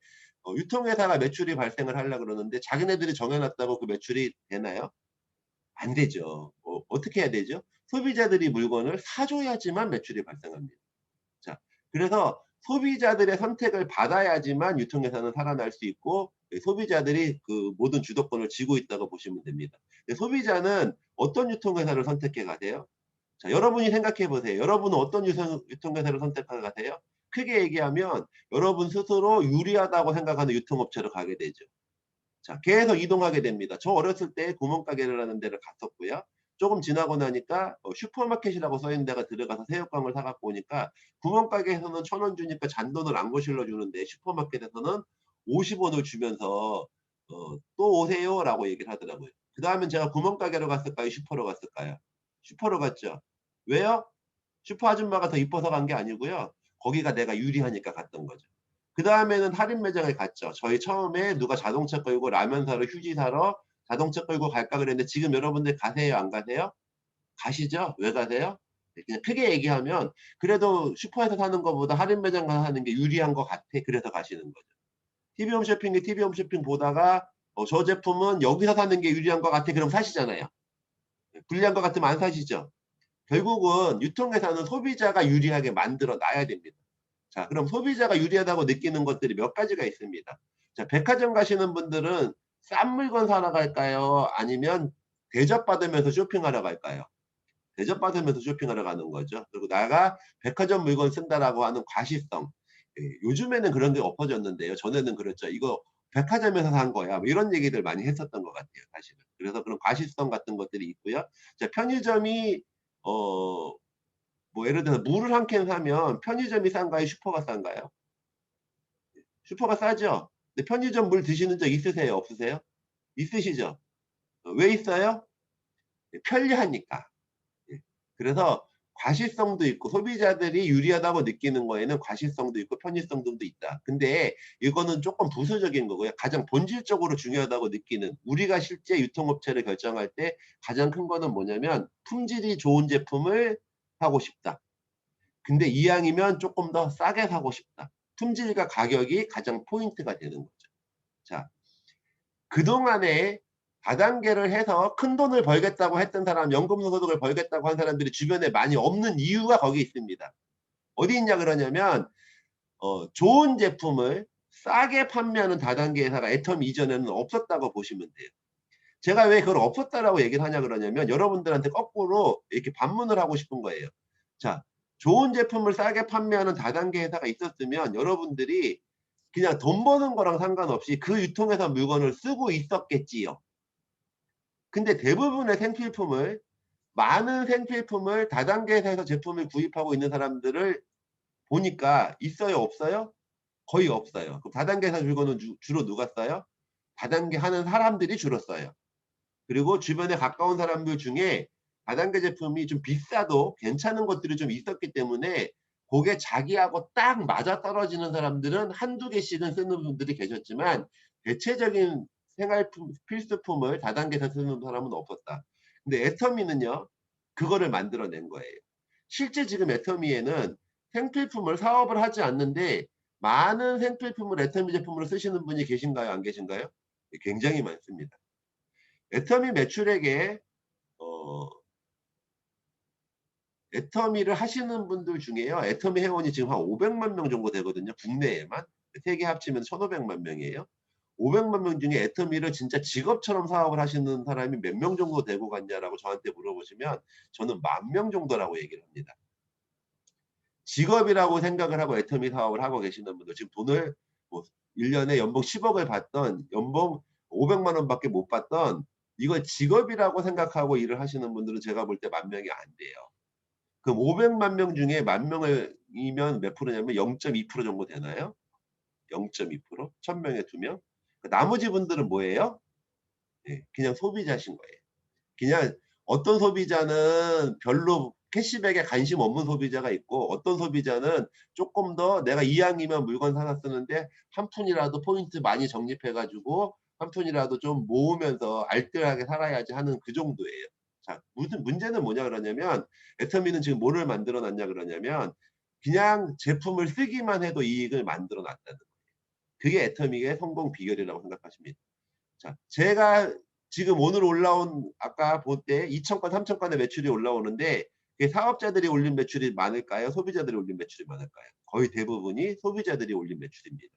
유통회사가 매출이 발생을 하려고 그러는데 자기네들이 정해놨다고 그 매출이 되나요? 안 되죠. 어떻게 해야 되죠? 소비자들이 물건을 사줘야지만 매출이 발생합니다. 자, 그래서 소비자들의 선택을 받아야지만 유통회사는 살아날 수 있고 소비자들이 그 모든 주도권을 쥐고 있다고 보시면 됩니다. 소비자는 어떤 유통회사를 선택해 가세요? 자, 여러분이 생각해 보세요. 여러분은 어떤 유통회사를 선택해 가세요? 크게 얘기하면 여러분 스스로 유리하다고 생각하는 유통업체로 가게 되죠. 자, 계속 이동하게 됩니다. 저 어렸을 때 구멍가게라는 데를 갔었고요. 조금 지나고 나니까 슈퍼마켓이라고 써있는 데가 들어가서 새우깡을 사갖고 오니까 구멍가게에서는 1,000원 주니까 잔돈을 안 거실러 주는데 슈퍼마켓에서는 50원을 주면서 또 오세요 라고 얘기를 하더라고요. 그 다음엔 제가 구멍가게로 갔을까요? 슈퍼로 갔을까요? 슈퍼로 갔죠. 왜요? 슈퍼 아줌마가 더 이뻐서 간 게 아니고요. 거기가 내가 유리하니까 갔던 거죠. 그 다음에는 할인 매장을 갔죠. 저희 처음에 누가 자동차 끌고 라면 사러, 휴지 사러 자동차 끌고 갈까 그랬는데 지금 여러분들 가세요? 안 가세요? 가시죠? 왜 가세요? 그냥 크게 얘기하면 그래도 슈퍼에서 사는 것보다 할인 매장 가서 사는 게 유리한 것 같아. 그래서 가시는 거죠. TV홈쇼핑이 TV홈쇼핑 보다가 저 제품은 여기서 사는 게 유리한 것 같아. 그럼 사시잖아요. 불리한 것 같으면 안 사시죠. 결국은 유통회사는 소비자가 유리하게 만들어 놔야 됩니다. 자, 그럼 소비자가 유리하다고 느끼는 것들이 몇 가지가 있습니다. 자, 백화점 가시는 분들은 싼 물건 사러 갈까요? 아니면 대접받으면서 쇼핑하러 갈까요? 대접받으면서 쇼핑하러 가는 거죠. 그리고 내가 백화점 물건 쓴다라고 하는 과시성. 요즘에는 그런 게 엎어졌는데요. 전에는 그랬죠. 이거 백화점에서 산 거야. 뭐 이런 얘기들 많이 했었던 것 같아요. 사실은. 그래서 그런 과시성 같은 것들이 있고요. 자, 편의점이 뭐 예를 들어서 물을 한 캔 사면 편의점이 싼가요? 슈퍼가 싼가요? 슈퍼가 싸죠? 근데 편의점 물 드시는 적 있으세요? 없으세요? 있으시죠? 왜 있어요? 편리하니까. 그래서 과시성도 있고 소비자들이 유리하다고 느끼는 거에는 과시성도 있고 편의성도 있다. 근데 이거는 조금 부수적인 거고요. 가장 본질적으로 중요하다고 느끼는 우리가 실제 유통업체를 결정할 때 가장 큰 거는 뭐냐면 품질이 좋은 제품을 사고 싶다. 근데 이왕이면 조금 더 싸게 사고 싶다. 품질과 가격이 가장 포인트가 되는 거죠. 자, 그동안에 다단계를 해서 큰 돈을 벌겠다고 했던 사람, 연금소득을 벌겠다고 한 사람들이 주변에 많이 없는 이유가 거기 있습니다. 어디 있냐 그러냐면 좋은 제품을 싸게 판매하는 다단계 회사가 애터미 이전에는 없었다고 보시면 돼요. 제가 왜 그걸 없었다라고 얘기를 하냐 그러냐면 여러분들한테 거꾸로 이렇게 반문을 하고 싶은 거예요. 자, 좋은 제품을 싸게 판매하는 다단계 회사가 있었으면 여러분들이 그냥 돈 버는 거랑 상관없이 그 유통회사 물건을 쓰고 있었겠지요. 근데 대부분의 생필품을, 많은 생필품을 다단계 회사에서 제품을 구입하고 있는 사람들을 보니까 있어요, 없어요? 거의 없어요. 그럼 다단계 회사 물건은 주로 누가 써요? 다단계 하는 사람들이 주로 써요. 그리고 주변에 가까운 사람들 중에 다단계 제품이 좀 비싸도 괜찮은 것들이 좀 있었기 때문에 그게 자기하고 딱 맞아떨어지는 사람들은 한두 개씩은 쓰는 분들이 계셨지만 대체적인 생활품, 필수품을 다단계에서 쓰는 사람은 없었다. 근데 애터미는요, 그거를 만들어낸 거예요. 실제 지금 애터미에는 생필품을 사업을 하지 않는데 많은 생필품을 애터미 제품으로 쓰시는 분이 계신가요? 안 계신가요? 굉장히 많습니다. 애터미 매출액에 애터미를 하시는 분들 중에요. 애터미 회원이 지금 한 500만 명 정도 되거든요. 국내에만. 세계 합치면 1,500만 명이에요. 500만 명 중에 애터미를 진짜 직업처럼 사업을 하시는 사람이 몇 명 정도 되고 갔냐라고 저한테 물어보시면 저는 10,000명 정도라고 얘기를 합니다. 직업이라고 생각을 하고 애터미 사업을 하고 계시는 분들, 지금 돈을 뭐 1년에 연봉 10억을 받던, 연봉 500만 원밖에 못 받던, 이걸 직업이라고 생각하고 일을 하시는 분들은 제가 볼 때 10,000명이 안 돼요. 그럼 500만 명 중에 10,000명이면 몇 프로냐면 0.2% 정도 되나요? 0.2%? 1,000명에 2명? 나머지 분들은 뭐예요? 네, 그냥 소비자신 거예요. 그냥 어떤 소비자는 별로 캐시백에 관심 없는 소비자가 있고 어떤 소비자는 조금 더 내가 이왕이면 물건 사서 쓰는데 한 푼이라도 포인트 많이 적립해가지고 한 푼이라도 좀 모으면서 알뜰하게 살아야지 하는 그 정도예요. 자, 무슨 문제는 뭐냐 그러냐면 애터미는 지금 뭐를 만들어 놨냐 그러냐면 그냥 제품을 쓰기만 해도 이익을 만들어 놨다는 거예요. 그게 애터미의 성공 비결이라고 생각하십니다. 자, 제가 지금 오늘 올라온 아까 볼 때 2,000건, 3,000건의 매출이 올라오는데 그게 사업자들이 올린 매출이 많을까요? 소비자들이 올린 매출이 많을까요? 거의 대부분이 소비자들이 올린 매출입니다.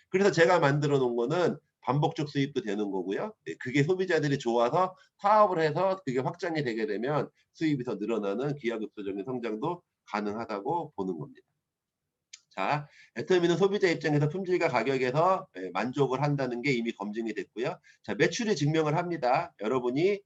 그래서 제가 만들어 놓은 거는 반복적 수입도 되는 거고요. 그게 소비자들이 좋아서 사업을 해서 그게 확장이 되게 되면 수입이 더 늘어나는 기하급수적인 성장도 가능하다고 보는 겁니다. 자, 애터미는 소비자 입장에서 품질과 가격에서 만족을 한다는 게 이미 검증이 됐고요. 자, 매출이 증명을 합니다. 여러분이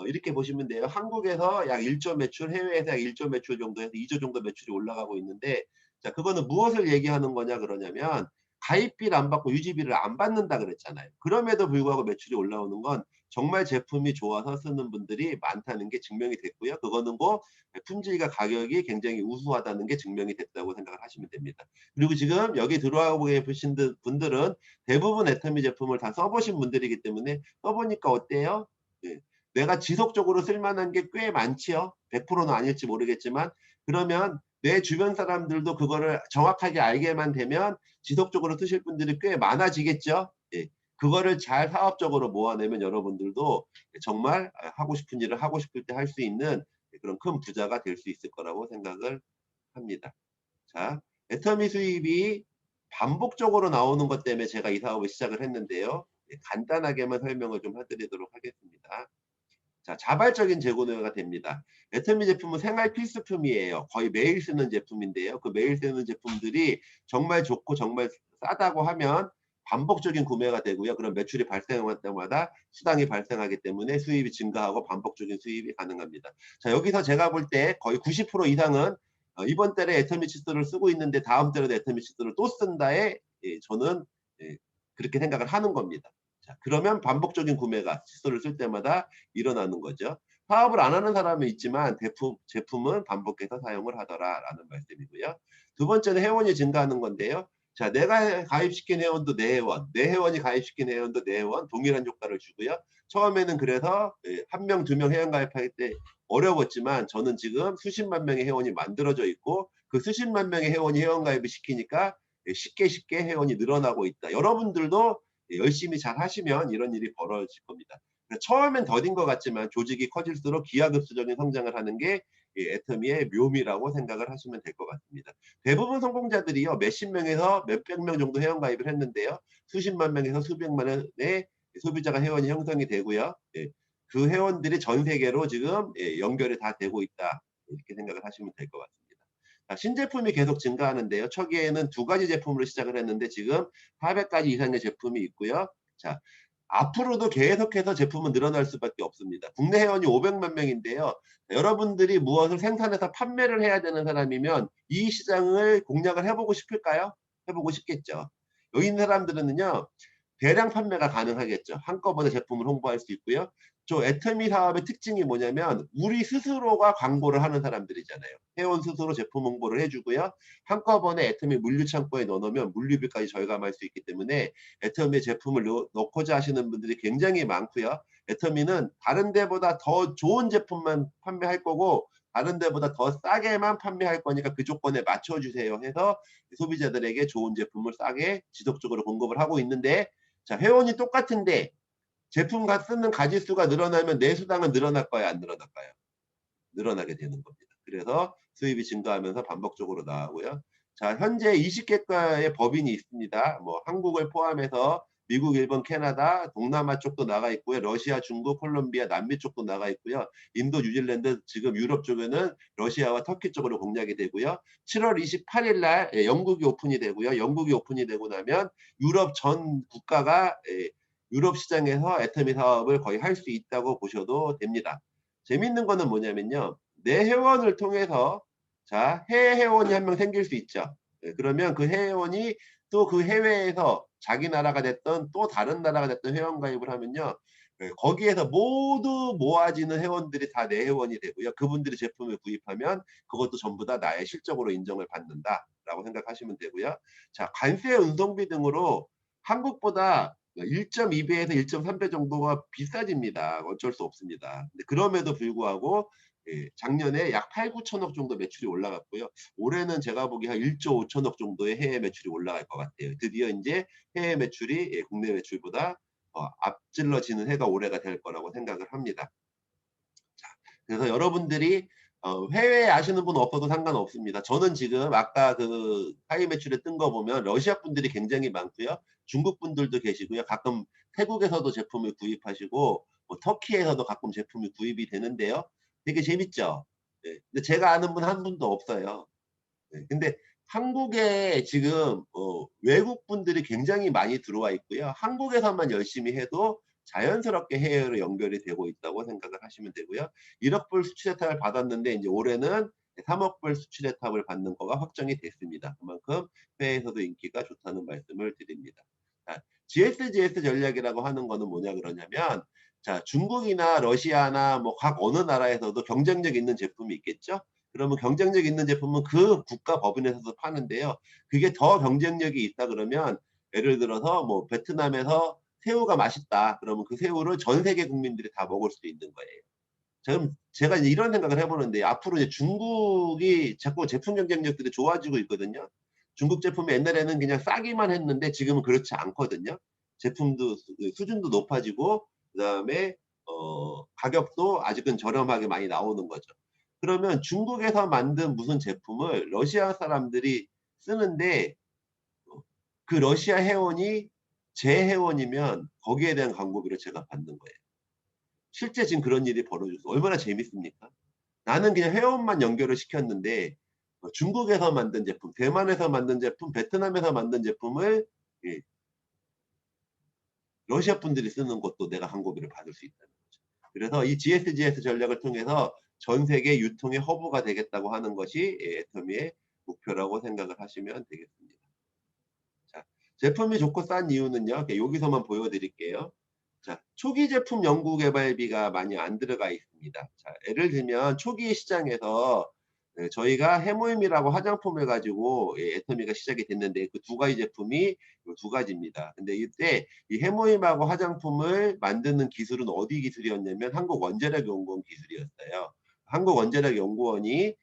이렇게 보시면 돼요. 한국에서 약 1조 매출, 해외에서 약 1조 매출 정도에서 2조 정도 매출이 올라가고 있는데, 자, 그거는 무엇을 얘기하는 거냐 그러냐면 가입비를 안 받고 유지비를 안 받는다 그랬잖아요. 그럼에도 불구하고 매출이 올라오는 건 정말 제품이 좋아서 쓰는 분들이 많다는 게 증명이 됐고요. 그거는 뭐 품질과 가격이 굉장히 우수하다는 게 증명이 됐다고 생각을 하시면 됩니다. 그리고 지금 여기 들어오고 계신 분들은 대부분 애터미 제품을 다 써보신 분들이기 때문에 써보니까 어때요? 네. 내가 지속적으로 쓸만한 게 꽤 많지요. 100%는 아닐지 모르겠지만 그러면 내 주변 사람들도 그거를 정확하게 알게만 되면 지속적으로 쓰실 분들이 꽤 많아지겠죠. 예. 그거를 잘 사업적으로 모아내면 여러분들도 정말 하고 싶은 일을 하고 싶을 때 할 수 있는 그런 큰 부자가 될 수 있을 거라고 생각을 합니다. 자, 애터미 수입이 반복적으로 나오는 것 때문에 제가 이 사업을 시작을 했는데요. 간단하게만 설명을 좀 해드리도록 하겠습니다. 자, 자발적인 재구매가 됩니다. 애터미 제품은 생활 필수품이에요. 거의 매일 쓰는 제품인데요. 그 매일 쓰는 제품들이 정말 좋고 정말 싸다고 하면 반복적인 구매가 되고요. 그럼 매출이 발생할 때마다 수당이 발생하기 때문에 수입이 증가하고 반복적인 수입이 가능합니다. 자, 여기서 제가 볼 때 거의 90% 이상은 이번 달에 애터미 칫솔을 쓰고 있는데 다음 달에도 애터미 칫솔을 또 쓴다에 저는 그렇게 생각을 하는 겁니다. 자, 그러면 반복적인 구매가 칫솔을 쓸 때마다 일어나는 거죠. 사업을 안 하는 사람이 있지만 제품은 반복해서 사용을 하더라라는 말씀이고요. 두 번째는 회원이 증가하는 건데요. 자, 내가 가입시킨 회원도 내 회원, 내 회원이 가입시킨 회원도 내 회원 동일한 효과를 주고요. 처음에는 그래서 한 명, 두 명 회원 가입할 때 어려웠지만 저는 지금 수십만 명의 회원이 만들어져 있고 그 수십만 명의 회원이 회원 가입을 시키니까 쉽게 회원이 늘어나고 있다. 여러분들도 열심히 잘 하시면 이런 일이 벌어질 겁니다. 처음엔 더딘 것 같지만 조직이 커질수록 기하급수적인 성장을 하는 게 이 애터미의 묘미라고 생각을 하시면 될 것 같습니다. 대부분 성공자들이요, 몇십 명에서 몇백 명 정도 회원가입을 했는데요, 수십만 명에서 수백만의 소비자가 회원이 형성이 되고요. 예, 그 회원들이 전 세계로 지금 연결이 다 되고 있다. 이렇게 생각을 하시면 될 것 같습니다. 자, 신제품이 계속 증가하는데요. 초기에는 2가지 제품으로 시작을 했는데 지금 400가지 이상의 제품이 있고요. 자, 앞으로도 계속해서 제품은 늘어날 수밖에 없습니다. 국내 회원이 500만 명인데요. 여러분들이 무엇을 생산해서 판매를 해야 되는 사람이면 이 시장을 공략을 해보고 싶을까요? 해보고 싶겠죠. 여기 있는 사람들은요, 대량 판매가 가능하겠죠. 한꺼번에 제품을 홍보할 수 있고요. 저 애터미 사업의 특징이 뭐냐면 우리 스스로가 광고를 하는 사람들이잖아요. 회원 스스로 제품 홍보를 해주고요. 한꺼번에 애터미 물류창고에 넣어놓으면 물류비까지 절감할 수 있기 때문에 애터미의 제품을 넣고자 하시는 분들이 굉장히 많고요. 애터미는 다른 데보다 더 좋은 제품만 판매할 거고 다른 데보다 더 싸게만 판매할 거니까 그 조건에 맞춰주세요 해서 소비자들에게 좋은 제품을 싸게 지속적으로 공급을 하고 있는데, 자, 회원이 똑같은데 제품 쓰는 가지수가 늘어나면 내 수당은 늘어날까요? 안 늘어날까요? 늘어나게 되는 겁니다. 그래서 수입이 증가하면서 반복적으로 나오고요. 자, 현재 20개가의 법인이 있습니다. 뭐 한국을 포함해서 미국, 일본, 캐나다, 동남아 쪽도 나가 있고요. 러시아, 중국, 콜롬비아, 남미 쪽도 나가 있고요. 인도, 뉴질랜드, 지금 유럽 쪽에는 러시아와 터키 쪽으로 공략이 되고요. 7월 28일 날 영국이 오픈이 되고요. 영국이 오픈이 되고 나면 유럽 전 국가가 유럽 시장에서 애터미 사업을 거의 할 수 있다고 보셔도 됩니다. 재밌는 거는 뭐냐면요. 내 회원을 통해서 자, 해외 회원이 한 명 생길 수 있죠. 그러면 그 해외 회원이 또 그 해외에서 자기 나라가 됐던 또 다른 나라가 됐던 회원 가입을 하면요. 거기에서 모두 모아지는 회원들이 다 내 회원이 되고요. 그분들이 제품을 구입하면 그것도 전부 다 나의 실적으로 인정을 받는다라고 생각하시면 되고요. 자, 관세 운송비 등으로 한국보다 1.2배에서 1.3배 정도가 비싸집니다. 어쩔 수 없습니다. 근데 그럼에도 불구하고 작년에 약 8, 9천억 정도 매출이 올라갔고요. 올해는 제가 보기에 한 1조 5천억 정도의 해외 매출이 올라갈 것 같아요. 드디어 이제 해외 매출이 국내 매출보다 앞질러지는 해가 올해가 될 거라고 생각을 합니다. 자, 그래서 여러분들이 해외에 아시는 분 없어도 상관없습니다. 저는 지금 아까 그 하이 매출에 뜬 거 보면 러시아 분들이 굉장히 많고요. 중국 분들도 계시고요. 가끔 태국에서도 제품을 구입하시고 뭐 터키에서도 가끔 제품이 구입이 되는데요. 되게 재밌죠. 네. 근데 제가 아는 분 한 분도 없어요. 네. 근데 한국에 지금 외국 분들이 굉장히 많이 들어와 있고요. 한국에서만 열심히 해도 자연스럽게 해외로 연결이 되고 있다고 생각을 하시면 되고요. 1억 불 수출 혜택을 받았는데 이제 올해는 3억 불 수출 혜택을 받는 거가 확정이 됐습니다. 그만큼 해외에서도 인기가 좋다는 말씀을 드립니다. 자, GSGS 전략이라고 하는 거는 뭐냐 그러냐면, 자, 중국이나 러시아나 뭐 각 어느 나라에서도 경쟁력 있는 제품이 있겠죠. 그러면 경쟁력 있는 제품은 그 국가 법인에서도 파는데요. 그게 더 경쟁력이 있다 그러면 예를 들어서 뭐 베트남에서 새우가 맛있다. 그러면 그 새우를 전 세계 국민들이 다 먹을 수 있는 거예요. 제가 이제 이런 생각을 해보는데 앞으로 이제 중국이 자꾸 제품 경쟁력들이 좋아지고 있거든요. 중국 제품이 옛날에는 그냥 싸기만 했는데 지금은 그렇지 않거든요. 제품도 수준도 높아지고 그다음에 가격도 아직은 저렴하게 많이 나오는 거죠. 그러면 중국에서 만든 무슨 제품을 러시아 사람들이 쓰는데 그 러시아 회원이 제 회원이면 거기에 대한 광고비를 제가 받는 거예요. 실제 지금 그런 일이 벌어져서 얼마나 재밌습니까? 나는 그냥 회원만 연결을 시켰는데 중국에서 만든 제품, 대만에서 만든 제품, 베트남에서 만든 제품을 러시아 분들이 쓰는 것도 내가 광고비를 받을 수 있다는 거죠. 그래서 이 GSGS 전략을 통해서 전 세계 유통의 허브가 되겠다고 하는 것이 애터미의 목표라고 생각을 하시면 되겠습니다. 자, 제품이 좋고 싼 이유는요. 여기서만 보여드릴게요. 자, 초기 제품 연구 개발비가 많이 안 들어가 있습니다. 자, 예를 들면 초기 시장에서 저희가 해모임이라고 화장품을 가지고 애터미가 시작이 됐는데 그 2가지 제품이 2가지입니다. 근데 이때 이 해모임하고 화장품을 만드는 기술은 어디 기술이었냐면 한국원자력연구원 기술이었어요. 한국원자력연구원이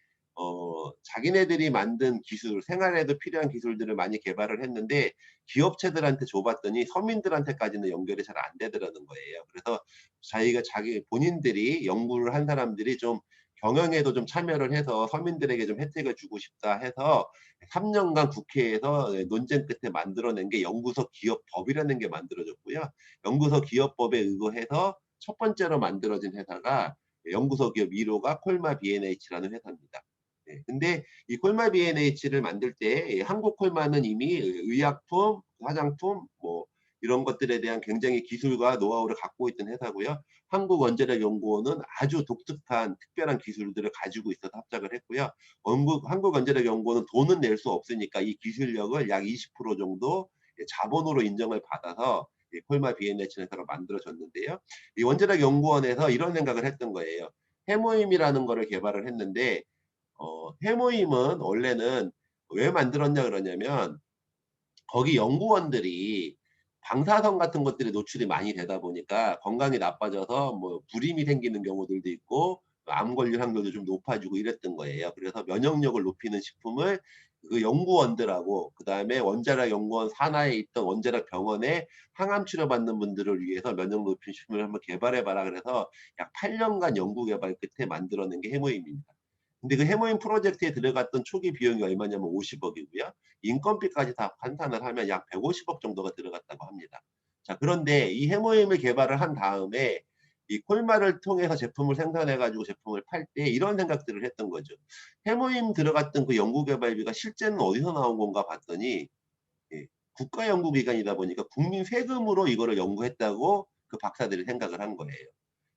자기네들이 만든 기술, 생활에도 필요한 기술들을 많이 개발을 했는데 기업체들한테 줘봤더니 서민들한테까지는 연결이 잘 안 되더라는 거예요. 그래서 본인들이 연구를 한 사람들이 좀 경영에도 좀 참여를 해서 서민들에게 좀 혜택을 주고 싶다 해서 3년간 국회에서 논쟁 끝에 만들어낸 게 연구소 기업법이라는 게 만들어졌고요. 연구소 기업법에 의거해서 첫 번째로 만들어진 회사가 연구소 기업 1호가 콜마 B&H라는 회사입니다. 근데 이 콜마 B&H를 만들 때 한국 콜마는 이미 의약품, 화장품 뭐 이런 것들에 대한 굉장히 기술과 노하우를 갖고 있던 회사고요. 한국원자력연구원은 아주 독특한 특별한 기술들을 가지고 있어서 합작을 했고요. 한국원자력연구원은 돈은 낼 수 없으니까 이 기술력을 약 20% 정도 자본으로 인정을 받아서 콜마 B&H 회사가 만들어졌는데요. 이 원자력연구원에서 이런 생각을 했던 거예요. 해모임이라는 거를 개발을 했는데 해모임은 원래는 왜 만들었냐 그러냐면 거기 연구원들이 방사선 같은 것들이 노출이 많이 되다 보니까 건강이 나빠져서 뭐 불임이 생기는 경우들도 있고 암 걸릴 확률도 좀 높아지고 이랬던 거예요. 그래서 면역력을 높이는 식품을 그 연구원들하고 그 다음에 원자력 연구원 산하에 있던 원자력 병원에 항암 치료 받는 분들을 위해서 면역 높이는 식품을 한번 개발해봐라 그래서 약 8년간 연구 개발 끝에 만들어낸 게 해모임입니다. 근데 그 해모임 프로젝트에 들어갔던 초기 비용이 얼마냐면 50억이고요. 인건비까지 다 환산을 하면 약 150억 정도가 들어갔다고 합니다. 자, 그런데 이 해모임을 개발을 한 다음에 이 콜마를 통해서 제품을 생산해가지고 제품을 팔 때 이런 생각들을 했던 거죠. 해모임 들어갔던 그 연구개발비가 실제는 어디서 나온 건가 봤더니 국가연구기관이다 보니까 국민 세금으로 이거를 연구했다고 그 박사들이 생각을 한 거예요.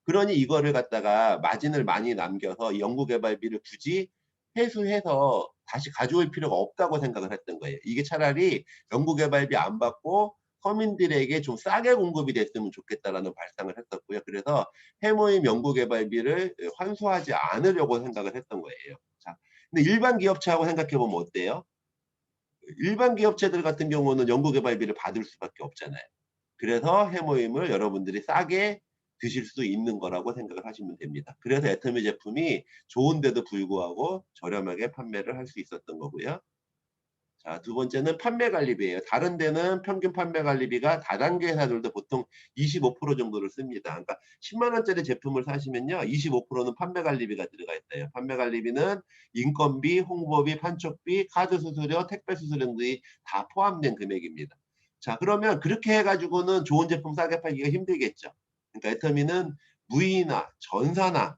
그러니 이거를 갖다가 마진을 많이 남겨서 연구개발비를 굳이 회수해서 다시 가져올 필요가 없다고 생각을 했던 거예요. 이게 차라리 연구개발비 안 받고 서민들에게 좀 싸게 공급이 됐으면 좋겠다라는 발상을 했었고요. 그래서 해모임 연구개발비를 환수하지 않으려고 생각을 했던 거예요. 자, 근데 일반 기업체하고 생각해 보면 어때요? 일반 기업체들 같은 경우는 연구개발비를 받을 수밖에 없잖아요. 그래서 해모임을 여러분들이 싸게 드실 수 있는 거라고 생각을 하시면 됩니다. 그래서 애터미 제품이 좋은데도 불구하고 저렴하게 판매를 할 수 있었던 거고요. 자, 두 번째는 판매 관리비예요. 다른 데는 평균 판매 관리비가 다단계 회사들도 보통 25% 정도를 씁니다. 그러니까 10만 원짜리 제품을 사시면요. 25%는 판매 관리비가 들어가 있어요. 판매 관리비는 인건비, 홍보비, 판촉비, 카드 수수료, 택배 수수료 등이 다 포함된 금액입니다. 자, 그러면 그렇게 해가지고는 좋은 제품 싸게 팔기가 힘들겠죠. 그러니까 애터미는 무이나 전사나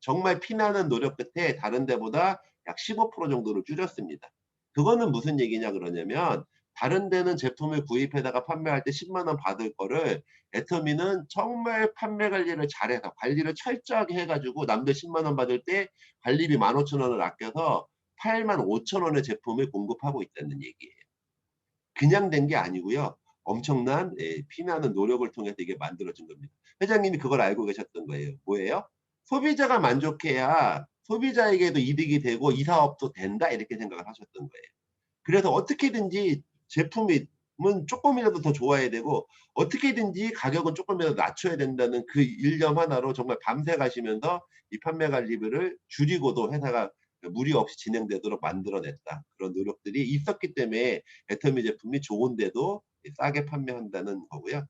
정말 피나는 노력 끝에 다른 데보다 약 15% 정도를 줄였습니다. 그거는 무슨 얘기냐 그러냐면 다른 데는 제품을 구입해다가 판매할 때 10만 원 받을 거를 애터미는 정말 판매 관리를 잘해서 관리를 철저하게 해가지고 남들 10만 원 받을 때 관리비 15,000원을 아껴서 85,000원의 제품을 공급하고 있다는 얘기예요. 그냥 된 게 아니고요. 엄청난 피나는 노력을 통해서 이게 만들어진 겁니다. 회장님이 그걸 알고 계셨던 거예요. 뭐예요? 소비자가 만족해야 소비자에게도 이득이 되고 이 사업도 된다 이렇게 생각을 하셨던 거예요. 그래서 어떻게든지 제품은 조금이라도 더 좋아야 되고 어떻게든지 가격은 조금이라도 낮춰야 된다는 그 일념 하나로 정말 밤새 가시면서 이 판매 관리비를 줄이고도 회사가 무리 없이 진행되도록 만들어냈다. 그런 노력들이 있었기 때문에 애터미 제품이 좋은데도 싸게 판매한다는 거고요.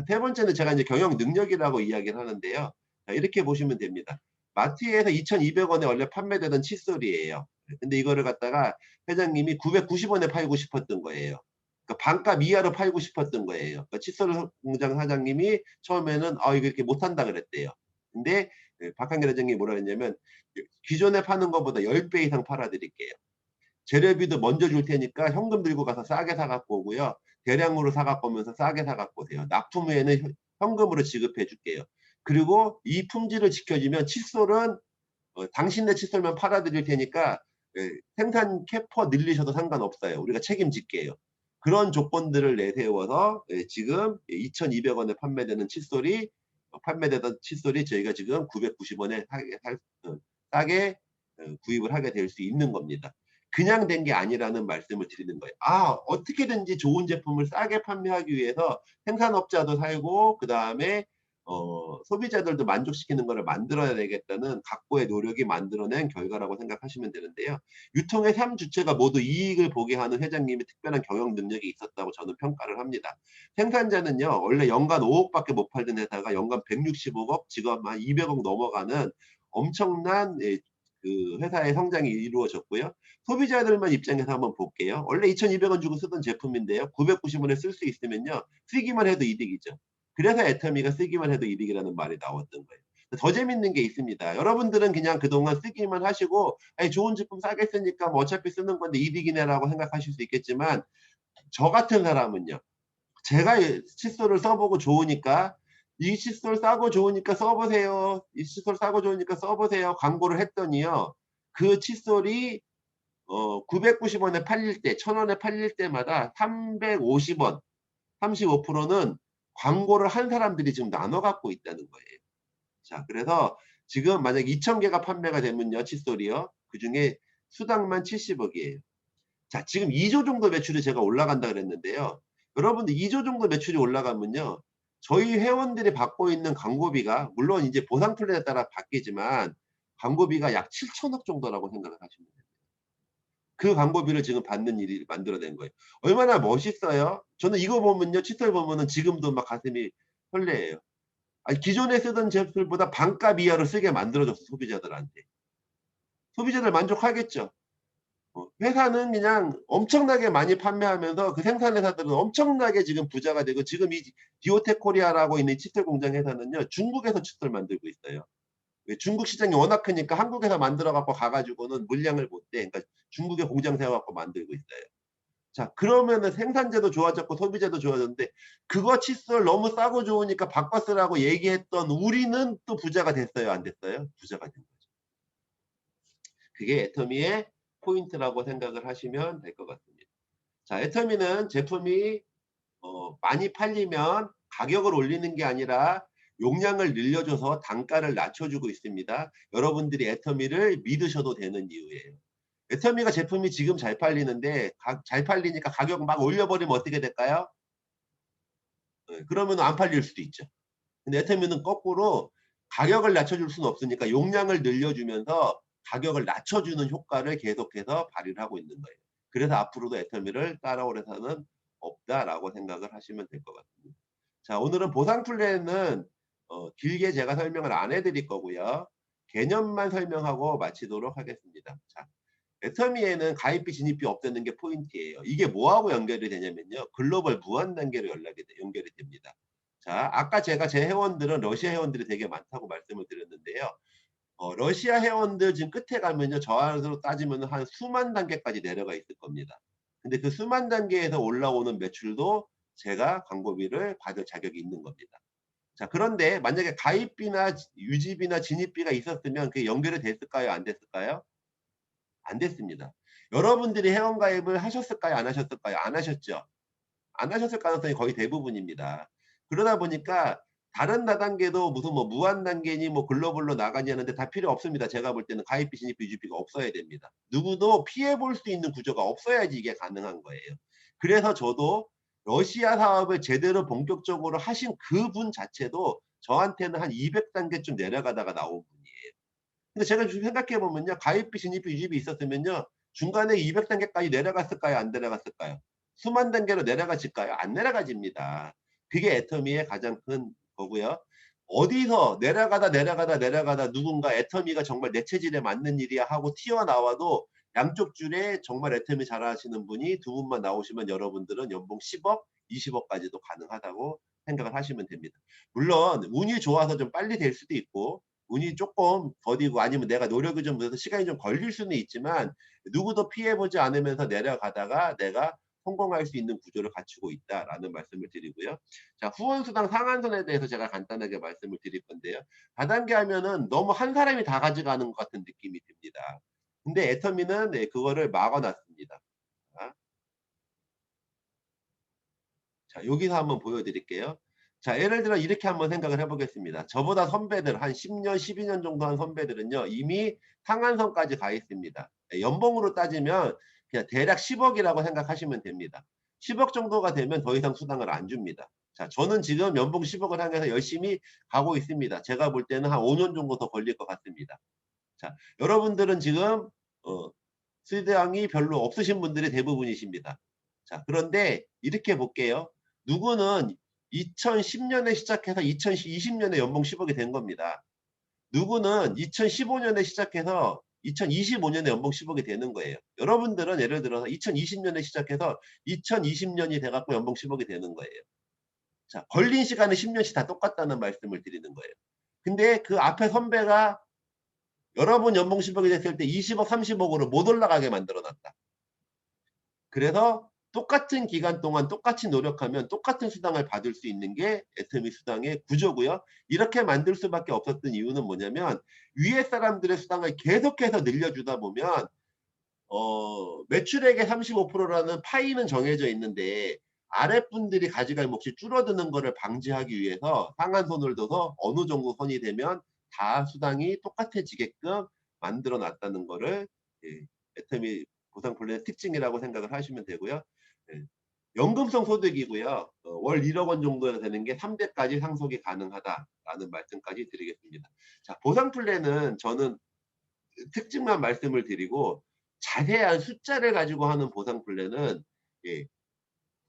세 번째는 제가 이제 경영 능력이라고 이야기를 하는데요. 자, 이렇게 보시면 됩니다. 마트에서 2,200원에 원래 판매되던 칫솔이에요. 근데 이거를 갖다가 회장님이 990원에 팔고 싶었던 거예요. 그러니까 반값 이하로 팔고 싶었던 거예요. 그러니까 칫솔 공장 사장님이 처음에는 이거 이렇게 못한다 그랬대요. 근데 박한길 회장님이 뭐라 했냐면 기존에 파는 것보다 10배 이상 팔아드릴게요. 재료비도 먼저 줄 테니까 현금 들고 가서 싸게 사갖고 오고요. 대량으로 사갖고 오면서 싸게 사갖고 오세요. 납품 후에는 현금으로 지급해 줄게요. 그리고 이 품질을 지켜주면 칫솔은 당신네 칫솔만 팔아드릴 테니까 생산 캐퍼 늘리셔도 상관없어요. 우리가 책임질게요. 그런 조건들을 내세워서 지금 2,200원에 판매되는 칫솔이 저희가 지금 990원에 싸게 구입을 하게 될 수 있는 겁니다. 그냥 된 게 아니라는 말씀을 드리는 거예요. 어떻게든지 좋은 제품을 싸게 판매하기 위해서 생산업자도 살고 그 다음에 소비자들도 만족시키는 것을 만들어야 되겠다는 각고의 노력이 만들어낸 결과라고 생각하시면 되는데요. 유통의 3주체가 모두 이익을 보게 하는 회장님이 특별한 경영 능력이 있었다고 저는 평가를 합니다. 생산자는요. 원래 연간 5억밖에 못 팔던 회사가 연간 165억, 지금 한 200억 넘어가는 엄청난 그 회사의 성장이 이루어졌고요. 소비자들만 입장에서 한번 볼게요. 원래 2,200원 주고 쓰던 제품인데요. 990원에 쓸 수 있으면요. 쓰기만 해도 이득이죠. 그래서 애터미가 쓰기만 해도 이득이라는 말이 나왔던 거예요. 더 재밌는 게 있습니다. 여러분들은 그냥 그동안 쓰기만 하시고 아니, 좋은 제품 싸게 쓰니까 뭐 어차피 쓰는 건데 이득이네라고 생각하실 수 있겠지만 저 같은 사람은요. 제가 칫솔을 써보고 좋으니까 이 칫솔 싸고 좋으니까 써보세요. 이 칫솔 싸고 좋으니까 써보세요. 광고를 했더니요. 그 칫솔이 990원에 팔릴 때, 1,000원에 팔릴 때마다 350원, 35%는 광고를 한 사람들이 지금 나눠 갖고 있다는 거예요. 자, 그래서 지금 만약 2,000개가 판매가 되면요, 칫솔이요. 그 중에 수당만 70억이에요. 자, 지금 2조 정도 매출이 제가 올라간다 그랬는데요. 여러분들 2조 정도 매출이 올라가면요. 저희 회원들이 받고 있는 광고비가 물론 이제 보상 플랜에 따라 바뀌지만 광고비가 약 7천억 정도라고 생각을 하시면 됩니다. 그 광고비를 지금 받는 일이 만들어낸 거예요. 얼마나 멋있어요? 저는 이거 보면요. 칫솔 보면은 지금도 막 가슴이 설레요. 아니, 기존에 쓰던 제품보다 반값 이하로 쓰게 만들어줬어, 소비자들한테. 소비자들 만족하겠죠? 회사는 그냥 엄청나게 많이 판매하면서 그 생산회사들은 엄청나게 지금 부자가 되고 지금 이 디오텍 코리아라고 있는 칫솔 공장 회사는요. 중국에서 칫솔 만들고 있어요. 중국 시장이 워낙 크니까 한국에서 만들어 갖고 가가지고는 물량을 못 대. 그러니까 중국에 공장 세워갖고 만들고 있어요. 자, 그러면은 생산자도 좋아졌고 소비자도 좋아졌는데 그거 칫솔 너무 싸고 좋으니까 바꿔 쓰라고 얘기했던 우리는 또 부자가 됐어요? 안 됐어요? 부자가 된 거죠. 그게 애터미의 포인트라고 생각을 하시면 될 것 같습니다. 자, 애터미는 제품이 많이 팔리면 가격을 올리는 게 아니라 용량을 늘려줘서 단가를 낮춰주고 있습니다. 여러분들이 애터미를 믿으셔도 되는 이유예요. 애터미가 제품이 지금 잘 팔리는데 잘 팔리니까 가격 막 올려버리면 어떻게 될까요? 그러면 안 팔릴 수도 있죠. 근데 애터미는 거꾸로 가격을 낮춰줄 수는 없으니까 용량을 늘려주면서 가격을 낮춰주는 효과를 계속해서 발휘를 하고 있는 거예요. 그래서 앞으로도 애터미를 따라올 회사는 없다라고 생각을 하시면 될 것 같습니다. 자, 오늘은 보상 플랜은 길게 제가 설명을 안 해드릴 거고요. 개념만 설명하고 마치도록 하겠습니다. 자, 애터미에는 가입비, 진입비 없애는 게 포인트예요. 이게 뭐하고 연결이 되냐면요. 글로벌 무한 단계로 연결이 됩니다. 자, 아까 제가 제 회원들은 러시아 회원들이 되게 많다고 말씀을 드렸는데요. 러시아 회원들 지금 끝에 가면요. 저 안으로 따지면 한 수만 단계까지 내려가 있을 겁니다. 근데 그 수만 단계에서 올라오는 매출도 제가 광고비를 받을 자격이 있는 겁니다. 자, 그런데 만약에 가입비나 유지비나 진입비가 있었으면 그게 연결이 됐을까요? 안 됐을까요? 안 됐습니다. 여러분들이 회원가입을 하셨을까요? 안 하셨을까요? 안 하셨죠? 안 하셨을 가능성이 거의 대부분입니다. 그러다 보니까 다른 다단계도 무슨 뭐 무한단계니 뭐 글로벌로 나가니 하는데 다 필요 없습니다. 제가 볼 때는 가입비, 진입비, 유지비가 없어야 됩니다. 누구도 피해 볼 수 있는 구조가 없어야지 이게 가능한 거예요. 그래서 저도 러시아 사업을 제대로 본격적으로 하신 그분 자체도 저한테는 한 200단계쯤 내려가다가 나온 분이에요. 근데 제가 지금 생각해 보면요. 가입비, 진입비, 유지비 있었으면요. 중간에 200단계까지 내려갔을까요? 안 내려갔을까요? 수만 단계로 내려가질까요? 안 내려가집니다. 그게 애터미의 가장 큰 거고요. 어디서 내려가다 누군가 애터미가 정말 내 체질에 맞는 일이야 하고 튀어나와도 양쪽 줄에 정말 애터미 잘하시는 분이 두 분만 나오시면 여러분들은 연봉 10억, 20억까지도 가능하다고 생각을 하시면 됩니다. 물론 운이 좋아서 좀 빨리 될 수도 있고 운이 조금 더디고 아니면 내가 노력을 좀 해서 시간이 좀 걸릴 수는 있지만 누구도 피해보지 않으면서 내려가다가 내가 성공할 수 있는 구조를 갖추고 있다라는 말씀을 드리고요. 자, 후원수당 상한선에 대해서 제가 간단하게 말씀을 드릴 건데요. 다단계 하면은 너무 한 사람이 다 가져가는 것 같은 느낌이 듭니다. 근데 애터미는 그거를 막아놨습니다. 자, 여기서 한번 보여드릴게요. 자, 예를 들어 이렇게 한번 생각을 해보겠습니다. 저보다 선배들 한 10년, 12년 정도 한 선배들은요. 이미 상한선까지 가 있습니다. 연봉으로 따지면 그냥 대략 10억이라고 생각하시면 됩니다. 10억 정도가 되면 더 이상 수당을 안 줍니다. 자, 저는 지금 연봉 10억을 향해서 열심히 가고 있습니다. 제가 볼 때는 한 5년 정도 더 걸릴 것 같습니다. 자, 여러분들은 지금 수당이 별로 없으신 분들이 대부분이십니다. 자, 그런데 이렇게 볼게요. 누구는 2010년에 시작해서 2020년에 연봉 10억이 된 겁니다. 누구는 2015년에 시작해서 2025년에 연봉 10억이 되는 거예요. 여러분들은 예를 들어서 2020년에 시작해서 2020년이 돼갖고 연봉 10억이 되는 거예요. 자, 걸린 시간은 10년씩 다 똑같다는 말씀을 드리는 거예요. 근데 그 앞에 선배가 여러분 연봉 10억이 됐을 때 20억, 30억으로 못 올라가게 만들어놨다. 그래서 똑같은 기간 동안 똑같이 노력하면 똑같은 수당을 받을 수 있는 게 애터미 수당의 구조고요. 이렇게 만들 수밖에 없었던 이유는 뭐냐면 위에 사람들의 수당을 계속해서 늘려주다 보면 매출액의 35%라는 파이는 정해져 있는데 아랫분들이 가져갈 몫이 줄어드는 것을 방지하기 위해서 상한선을 둬서 어느 정도 선이 되면 다 수당이 똑같아지게끔 만들어 놨다는 것을 애터미 보상 플랜의 특징이라고 생각을 하시면 되고요. 연금성 소득이고요. 월 1억 원 정도 되는 게 3대까지 상속이 가능하다라는 말씀까지 드리겠습니다. 자, 보상 플랜은 저는 특징만 말씀을 드리고 자세한 숫자를 가지고 하는 보상 플랜은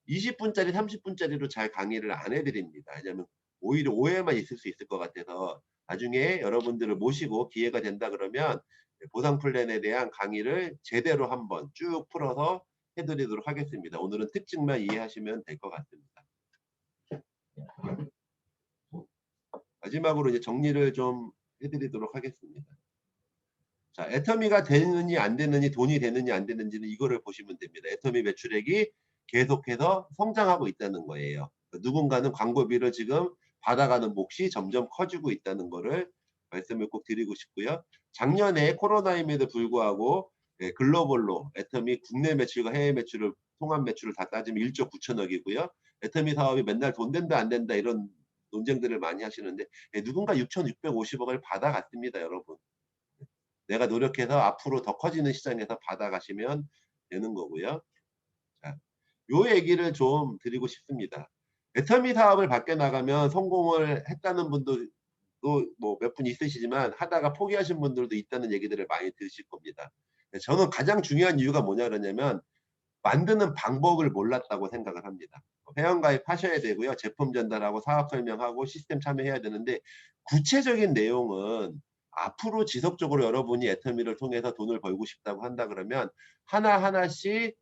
20분짜리 30분짜리로 잘 강의를 안 해드립니다. 왜냐하면 오히려 오해만 있을 수 있을 것 같아서 나중에 여러분들을 모시고 기회가 된다 그러면 보상 플랜에 대한 강의를 제대로 한번 쭉 풀어서 해드리도록 하겠습니다. 오늘은 특징만 이해하시면 될 것 같습니다. 마지막으로 이제 정리를 좀 해드리도록 하겠습니다. 자, 애터미가 되느니 안 되느니 돈이 되느니 안 되는지는 이거를 보시면 됩니다. 애터미 매출액이 계속해서 성장하고 있다는 거예요. 누군가는 광고비를 지금 받아가는 몫이 점점 커지고 있다는 거를 말씀을 꼭 드리고 싶고요. 작년에 코로나임에도 불구하고 글로벌로 애터미 국내 매출과 해외 매출을 통합 매출을 다 따지면 1조 9천억이고요. 애터미 사업이 맨날 돈 된다 안 된다 이런 논쟁들을 많이 하시는데 누군가 6,650억을 받아갔습니다, 여러분. 내가 노력해서 앞으로 더 커지는 시장에서 받아가시면 되는 거고요. 자, 요 얘기를 좀 드리고 싶습니다. 애터미 사업을 밖에 나가면 성공을 했다는 분도 뭐 몇 분 있으시지만 하다가 포기하신 분들도 있다는 얘기들을 많이 들으실 겁니다. 저는 가장 중요한 이유가 뭐냐 그러냐면 만드는 방법을 몰랐다고 생각을 합니다. 회원가입 하셔야 되고요. 제품 전달하고 사업 설명하고 시스템 참여해야 되는데 구체적인 내용은 앞으로 지속적으로 여러분이 애터미를 통해서 돈을 벌고 싶다고 한다 그러면 하나하나씩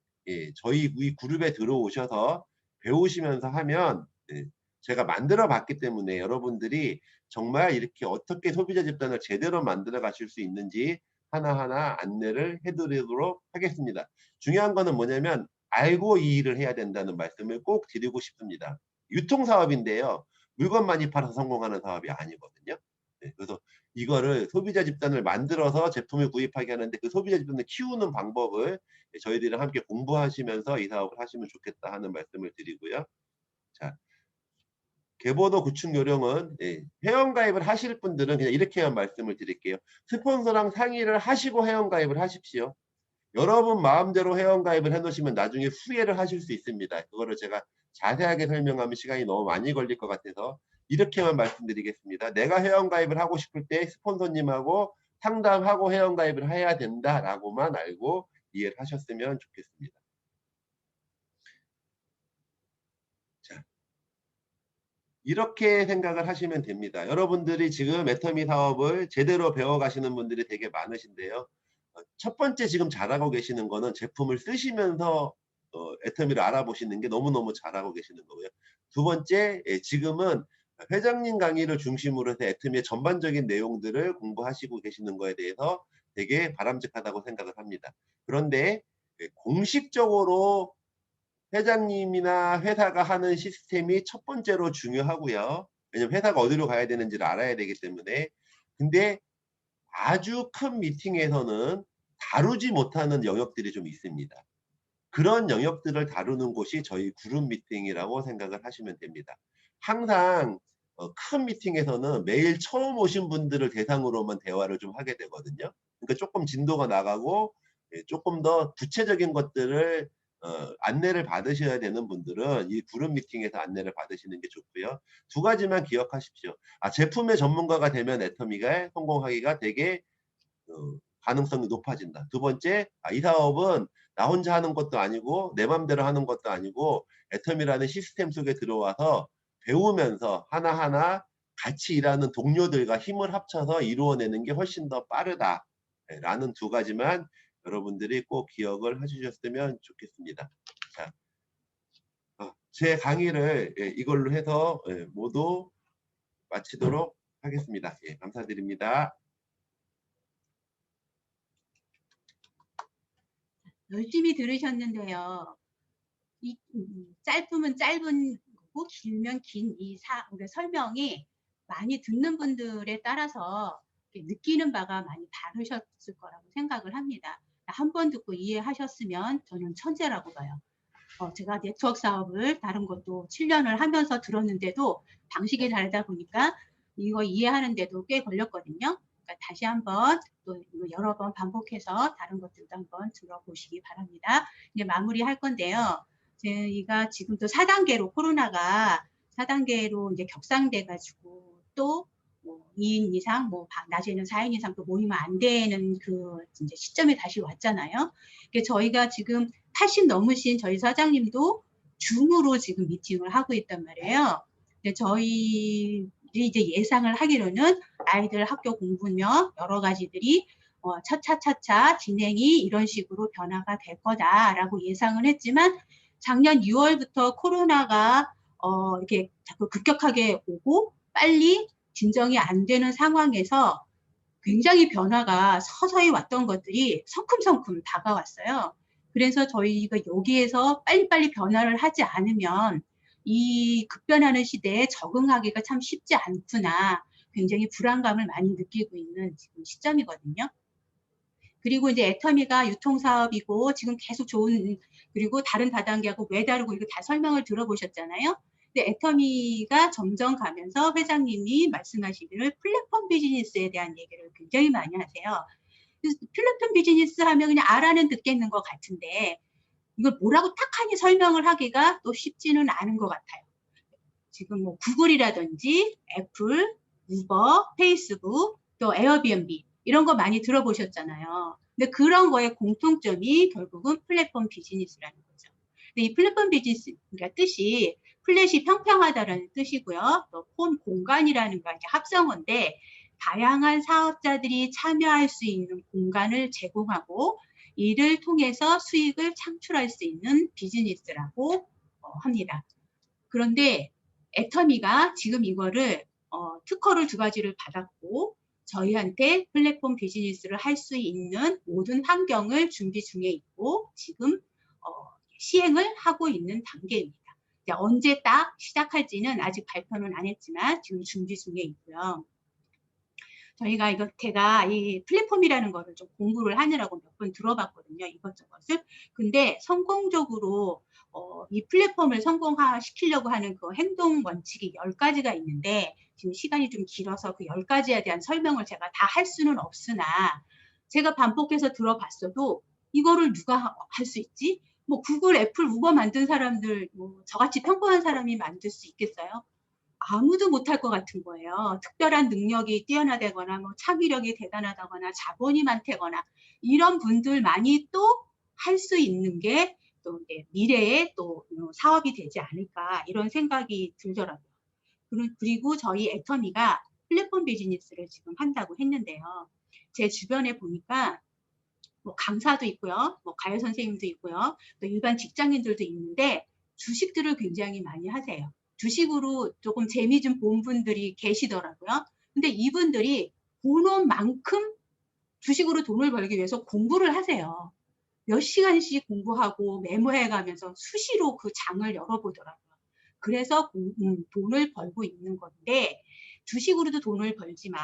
저희 이 그룹에 들어오셔서 배우시면서 하면 제가 만들어 봤기 때문에 여러분들이 정말 이렇게 어떻게 소비자 집단을 제대로 만들어 가실 수 있는지 하나하나 안내를 해드리도록 하겠습니다. 중요한 거는 뭐냐면 알고 이 일을 해야 된다는 말씀을 꼭 드리고 싶습니다. 유통사업인데요. 물건 많이 팔아서 성공하는 사업이 아니거든요. 그래서 이거를 소비자 집단을 만들어서 제품을 구입하게 하는데 그 소비자 집단을 키우는 방법을 저희들이랑 함께 공부하시면서 이 사업을 하시면 좋겠다 하는 말씀을 드리고요. 자, 개보도 구축 요령은 회원가입을 하실 분들은 그냥 이렇게만 말씀을 드릴게요. 스폰서랑 상의를 하시고 회원가입을 하십시오. 여러분 마음대로 회원가입을 해놓으시면 나중에 후회를 하실 수 있습니다. 그거를 제가 자세하게 설명하면 시간이 너무 많이 걸릴 것 같아서 이렇게만 말씀드리겠습니다. 내가 회원가입을 하고 싶을 때 스폰서님하고 상담하고 회원가입을 해야 된다라고만 알고 이해를 하셨으면 좋겠습니다. 자, 이렇게 생각을 하시면 됩니다. 여러분들이 지금 애터미 사업을 제대로 배워가시는 분들이 되게 많으신데요. 첫 번째 지금 잘하고 계시는 거는 제품을 쓰시면서 애터미를 알아보시는 게 너무너무 잘하고 계시는 거고요. 두 번째, 지금은 회장님 강의를 중심으로 해서 애터미의 전반적인 내용들을 공부하시고 계시는 거에 대해서 되게 바람직하다고 생각을 합니다. 그런데 공식적으로 회장님이나 회사가 하는 시스템이 첫 번째로 중요하고요. 왜냐면 회사가 어디로 가야 되는지를 알아야 되기 때문에. 근데 아주 큰 미팅에서는 다루지 못하는 영역들이 좀 있습니다. 그런 영역들을 다루는 곳이 저희 그룹 미팅이라고 생각을 하시면 됩니다. 항상 큰 미팅에서는 매일 처음 오신 분들을 대상으로만 대화를 좀 하게 되거든요. 그러니까 조금 진도가 나가고 조금 더 구체적인 것들을 안내를 받으셔야 되는 분들은 이 그룹 미팅에서 안내를 받으시는 게 좋고요. 두 가지만 기억하십시오. 제품의 전문가가 되면 애터미가 성공하기가 되게 가능성이 높아진다. 두 번째, 이 사업은 나 혼자 하는 것도 아니고 내 맘대로 하는 것도 아니고 애터미라는 시스템 속에 들어와서 배우면서 하나하나 같이 일하는 동료들과 힘을 합쳐서 이루어내는 게 훨씬 더 빠르다라는 두 가지만 여러분들이 꼭 기억을 해주셨으면 좋겠습니다. 자, 제 강의를 이걸로 해서 모두 마치도록 하겠습니다. 예, 감사드립니다. 열심히 들으셨는데요. 이 짧으면 짧은 거고 길면 긴 이 설명이 많이 듣는 분들에 따라서 느끼는 바가 많이 다르셨을 거라고 생각을 합니다. 한 번 듣고 이해하셨으면 저는 천재라고 봐요. 제가 네트워크 사업을 다른 것도 7년을 하면서 들었는데도 방식이 다르다 보니까 이거 이해하는데도 꽤 걸렸거든요. 그러니까 다시 한번 또 여러 번 반복해서 다른 것들도 한번 들어보시기 바랍니다. 이제 마무리할 건데요. 저희가 지금 또 4단계로 코로나가 4단계로 이제 격상돼 가지고 또 2인 이상, 낮에는 4인 이상 또 모이면 안 되는 그 이제 시점에 다시 왔잖아요. 저희가 지금 80 넘으신 저희 사장님도 줌으로 지금 미팅을 하고 있단 말이에요. 근데 저희들이 이제 예상을 하기로는 아이들 학교 공부며 여러 가지들이 차차차차 진행이 이런 식으로 변화가 될 거다라고 예상을 했지만 작년 6월부터 코로나가 이렇게 자꾸 급격하게 오고 빨리 진정이 안 되는 상황에서 굉장히 변화가 서서히 왔던 것들이 성큼성큼 다가왔어요. 그래서 저희가 여기에서 빨리빨리 변화를 하지 않으면 이 급변하는 시대에 적응하기가 참 쉽지 않구나. 굉장히 불안감을 많이 느끼고 있는 지금 시점이거든요. 그리고 이제 애터미가 유통사업이고 지금 계속 좋은, 그리고 다른 다단계하고 왜 다르고 이거 다 설명을 들어보셨잖아요. 근데 애터미가 점점 가면서 회장님이 말씀하시기를 플랫폼 비즈니스에 대한 얘기를 굉장히 많이 하세요. 플랫폼 비즈니스 하면 그냥 알아는 듣겠는 것 같은데 이걸 뭐라고 탁하니 설명을 하기가 또 쉽지는 않은 것 같아요. 지금 뭐 구글이라든지 애플, 우버, 페이스북, 또 에어비앤비 이런 거 많이 들어보셨잖아요. 근데 그런 거의 공통점이 결국은 플랫폼 비즈니스라는 거죠. 근데 이 플랫폼 비즈니스 뜻이 플랫이 평평하다라는 뜻이고요. 또 폰 공간이라는 거 합성어인데 다양한 사업자들이 참여할 수 있는 공간을 제공하고 이를 통해서 수익을 창출할 수 있는 비즈니스라고 합니다. 그런데 애터미가 지금 이거를 특허를 2가지를 받았고 저희한테 플랫폼 비즈니스를 할 수 있는 모든 환경을 준비 중에 있고 지금 시행을 하고 있는 단계입니다. 언제 딱 시작할지는 아직 발표는 안 했지만 지금 준비 중에 있고요. 제가 이 플랫폼이라는 거를 좀 공부를 하느라고 몇 번 들어봤거든요. 이것저것을. 근데 성공적으로 이 플랫폼을 성공시키려고 하는 그 행동 원칙이 10가지가 있는데 지금 시간이 좀 길어서 그 10가지에 대한 설명을 제가 다 할 수는 없으나 제가 반복해서 들어봤어도 이거를 누가 할 수 있지? 뭐 구글, 애플, 우버 만든 사람들 저같이 평범한 사람이 만들 수 있겠어요? 아무도 못할 것 같은 거예요. 특별한 능력이 뛰어나다거나 창의력이 대단하다거나 자본이 많다거나 이런 분들만이 또 할 수 있는 게 또 미래에 또 사업이 되지 않을까 이런 생각이 들더라고요. 그리고 저희 애터미가 플랫폼 비즈니스를 지금 한다고 했는데요. 제 주변에 보니까 강사도 있고요. 가요 선생님도 있고요. 또 일반 직장인들도 있는데 주식들을 굉장히 많이 하세요. 주식으로 조금 재미 좀 본 분들이 계시더라고요. 근데 이분들이 본원 만큼 주식으로 돈을 벌기 위해서 공부를 하세요. 몇 시간씩 공부하고 메모해 가면서 수시로 그 장을 열어보더라고요. 그래서 돈을 벌고 있는 건데 주식으로도 돈을 벌지만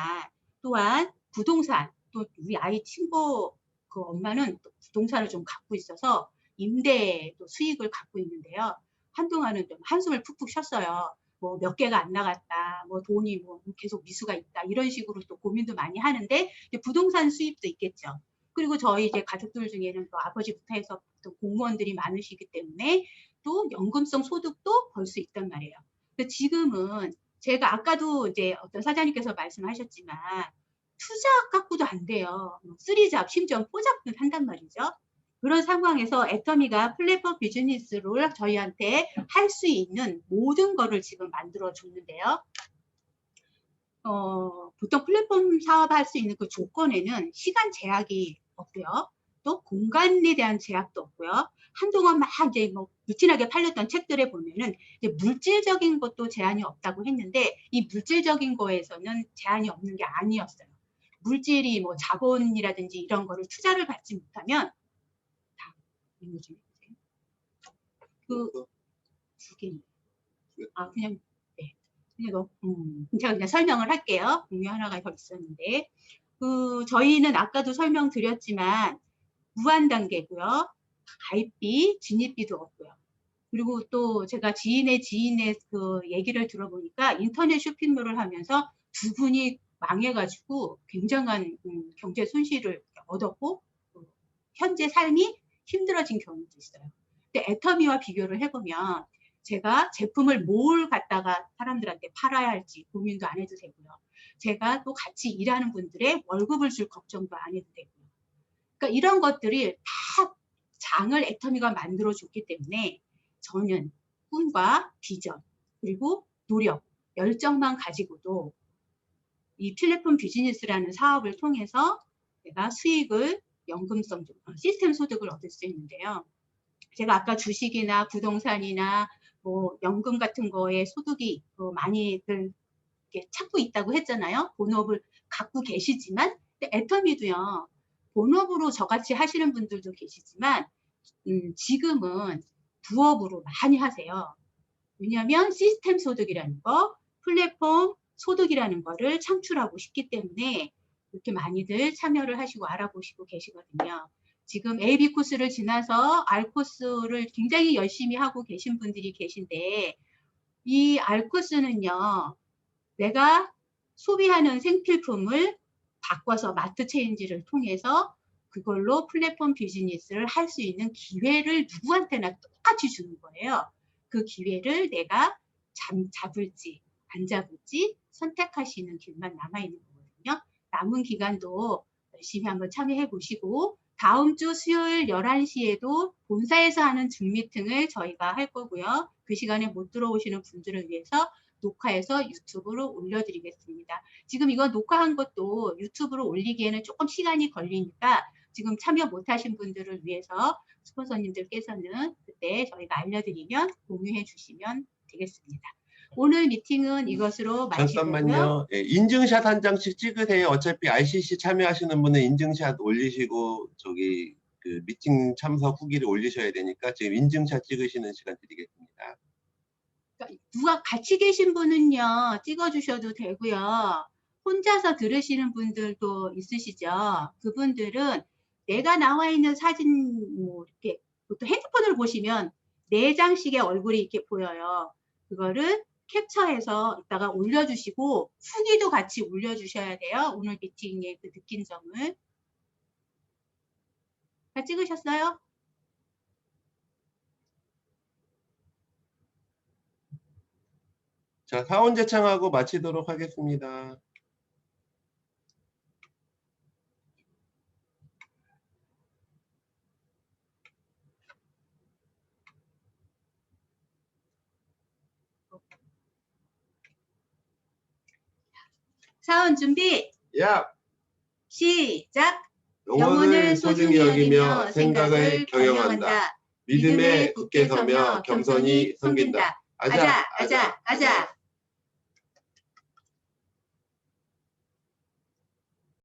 또한 부동산, 또 우리 아이 친구 그 엄마는 또 부동산을 좀 갖고 있어서 임대도 수익을 갖고 있는데요. 한동안은 좀 한숨을 푹푹 쉬었어요. 몇 개가 안 나갔다, 돈이 계속 미수가 있다, 이런 식으로 또 고민도 많이 하는데, 부동산 수입도 있겠죠. 그리고 저희 이제 가족들 중에는 또 아버지부터 해서 또 공무원들이 많으시기 때문에 또 연금성 소득도 벌 수 있단 말이에요. 근데 지금은 제가 아까도 이제 어떤 사장님께서 말씀하셨지만, 투자 갖고도 안 돼요. 3잡, 심지어 4잡도 한단 말이죠. 그런 상황에서 애터미가 플랫폼 비즈니스를 저희한테 할 수 있는 모든 거를 지금 만들어 줬는데요. 보통 플랫폼 사업할 수 있는 그 조건에는 시간 제약이 없고요. 또 공간에 대한 제약도 없고요. 한동안 막 이제 뭐 루틴하게 팔렸던 책들에 보면은 이제 물질적인 것도 제한이 없다고 했는데 이 물질적인 거에서는 제한이 없는 게 아니었어요. 물질이 뭐 자본이라든지 이런 거를 투자를 받지 못하면 다 이거 좀 해주세요. 두 개. 그냥 네. 제가 그냥 설명을 할게요. 공유 하나가 더 있었는데 저희는 아까도 설명드렸지만 무한 단계고요. 가입비, 진입비도 없고요. 그리고 또 제가 지인의 그 얘기를 들어보니까 인터넷 쇼핑몰을 하면서 두 분이 망해가지고 굉장한 경제 손실을 얻었고 현재 삶이 힘들어진 경우도 있어요. 근데 애터미와 비교를 해보면 제가 제품을 뭘 갖다가 사람들한테 팔아야 할지 고민도 안 해도 되고요. 제가 또 같이 일하는 분들의 월급을 줄 걱정도 안 해도 되고요. 그러니까 이런 것들이 다 장을 애터미가 만들어줬기 때문에 저는 꿈과 비전 그리고 노력, 열정만 가지고도 이 플랫폼 비즈니스라는 사업을 통해서 내가 수익을 연금성 시스템 소득을 얻을 수 있는데요. 제가 아까 주식이나 부동산이나 뭐 연금 같은 거에 소득이 많이들 찾고 있다고 했잖아요. 본업을 갖고 계시지만 애터미도요. 본업으로 저같이 하시는 분들도 계시지만 지금은 부업으로 많이 하세요. 왜냐하면 시스템 소득이라는 거, 플랫폼 소득이라는 거를 창출하고 싶기 때문에 이렇게 많이들 참여를 하시고 알아보시고 계시거든요. 지금 AB 코스를 지나서 R 코스를 굉장히 열심히 하고 계신 분들이 계신데 이 R 코스는요. 내가 소비하는 생필품을 바꿔서 마트 체인지를 통해서 그걸로 플랫폼 비즈니스를 할 수 있는 기회를 누구한테나 똑같이 주는 거예요. 그 기회를 내가 잡을지 안 잡을지 선택할 수 있는 길만 남아있는 거거든요. 남은 기간도 열심히 한번 참여해 보시고 다음 주 수요일 11시에도 본사에서 하는 줌 미팅을 저희가 할 거고요. 그 시간에 못 들어오시는 분들을 위해서 녹화해서 유튜브로 올려드리겠습니다. 지금 이거 녹화한 것도 유튜브로 올리기에는 조금 시간이 걸리니까 지금 참여 못하신 분들을 위해서 스폰서님들께서는 그때 저희가 알려드리면 공유해 주시면 되겠습니다. 오늘 미팅은 이것으로 마치고요. 잠깐만요. 예, 인증샷 한 장씩 찍으세요. 어차피 RCC 참여하시는 분은 인증샷 올리시고 저기 그 미팅 참석 후기를 올리셔야 되니까 지금 인증샷 찍으시는 시간 드리겠습니다. 그러니까 누가 같이 계신 분은요 찍어주셔도 되고요. 혼자서 들으시는 분들도 있으시죠. 그분들은 내가 나와 있는 사진 뭐 이렇게 보통 핸드폰을 보시면 4장씩의 얼굴이 이렇게 보여요. 그거를 캡처해서 이따가 올려주시고 후기도 같이 올려주셔야 돼요. 오늘 미팅의 그 느낀 점을. 다 찍으셨어요? 자, 사원 제창하고 마치도록 하겠습니다. 사원 준비 야! 시작. 영혼을 소중히 여기며 생각을 경영한다. 믿음에 굳게 서며 겸손히 섬긴다. 아자, 아자, 아자.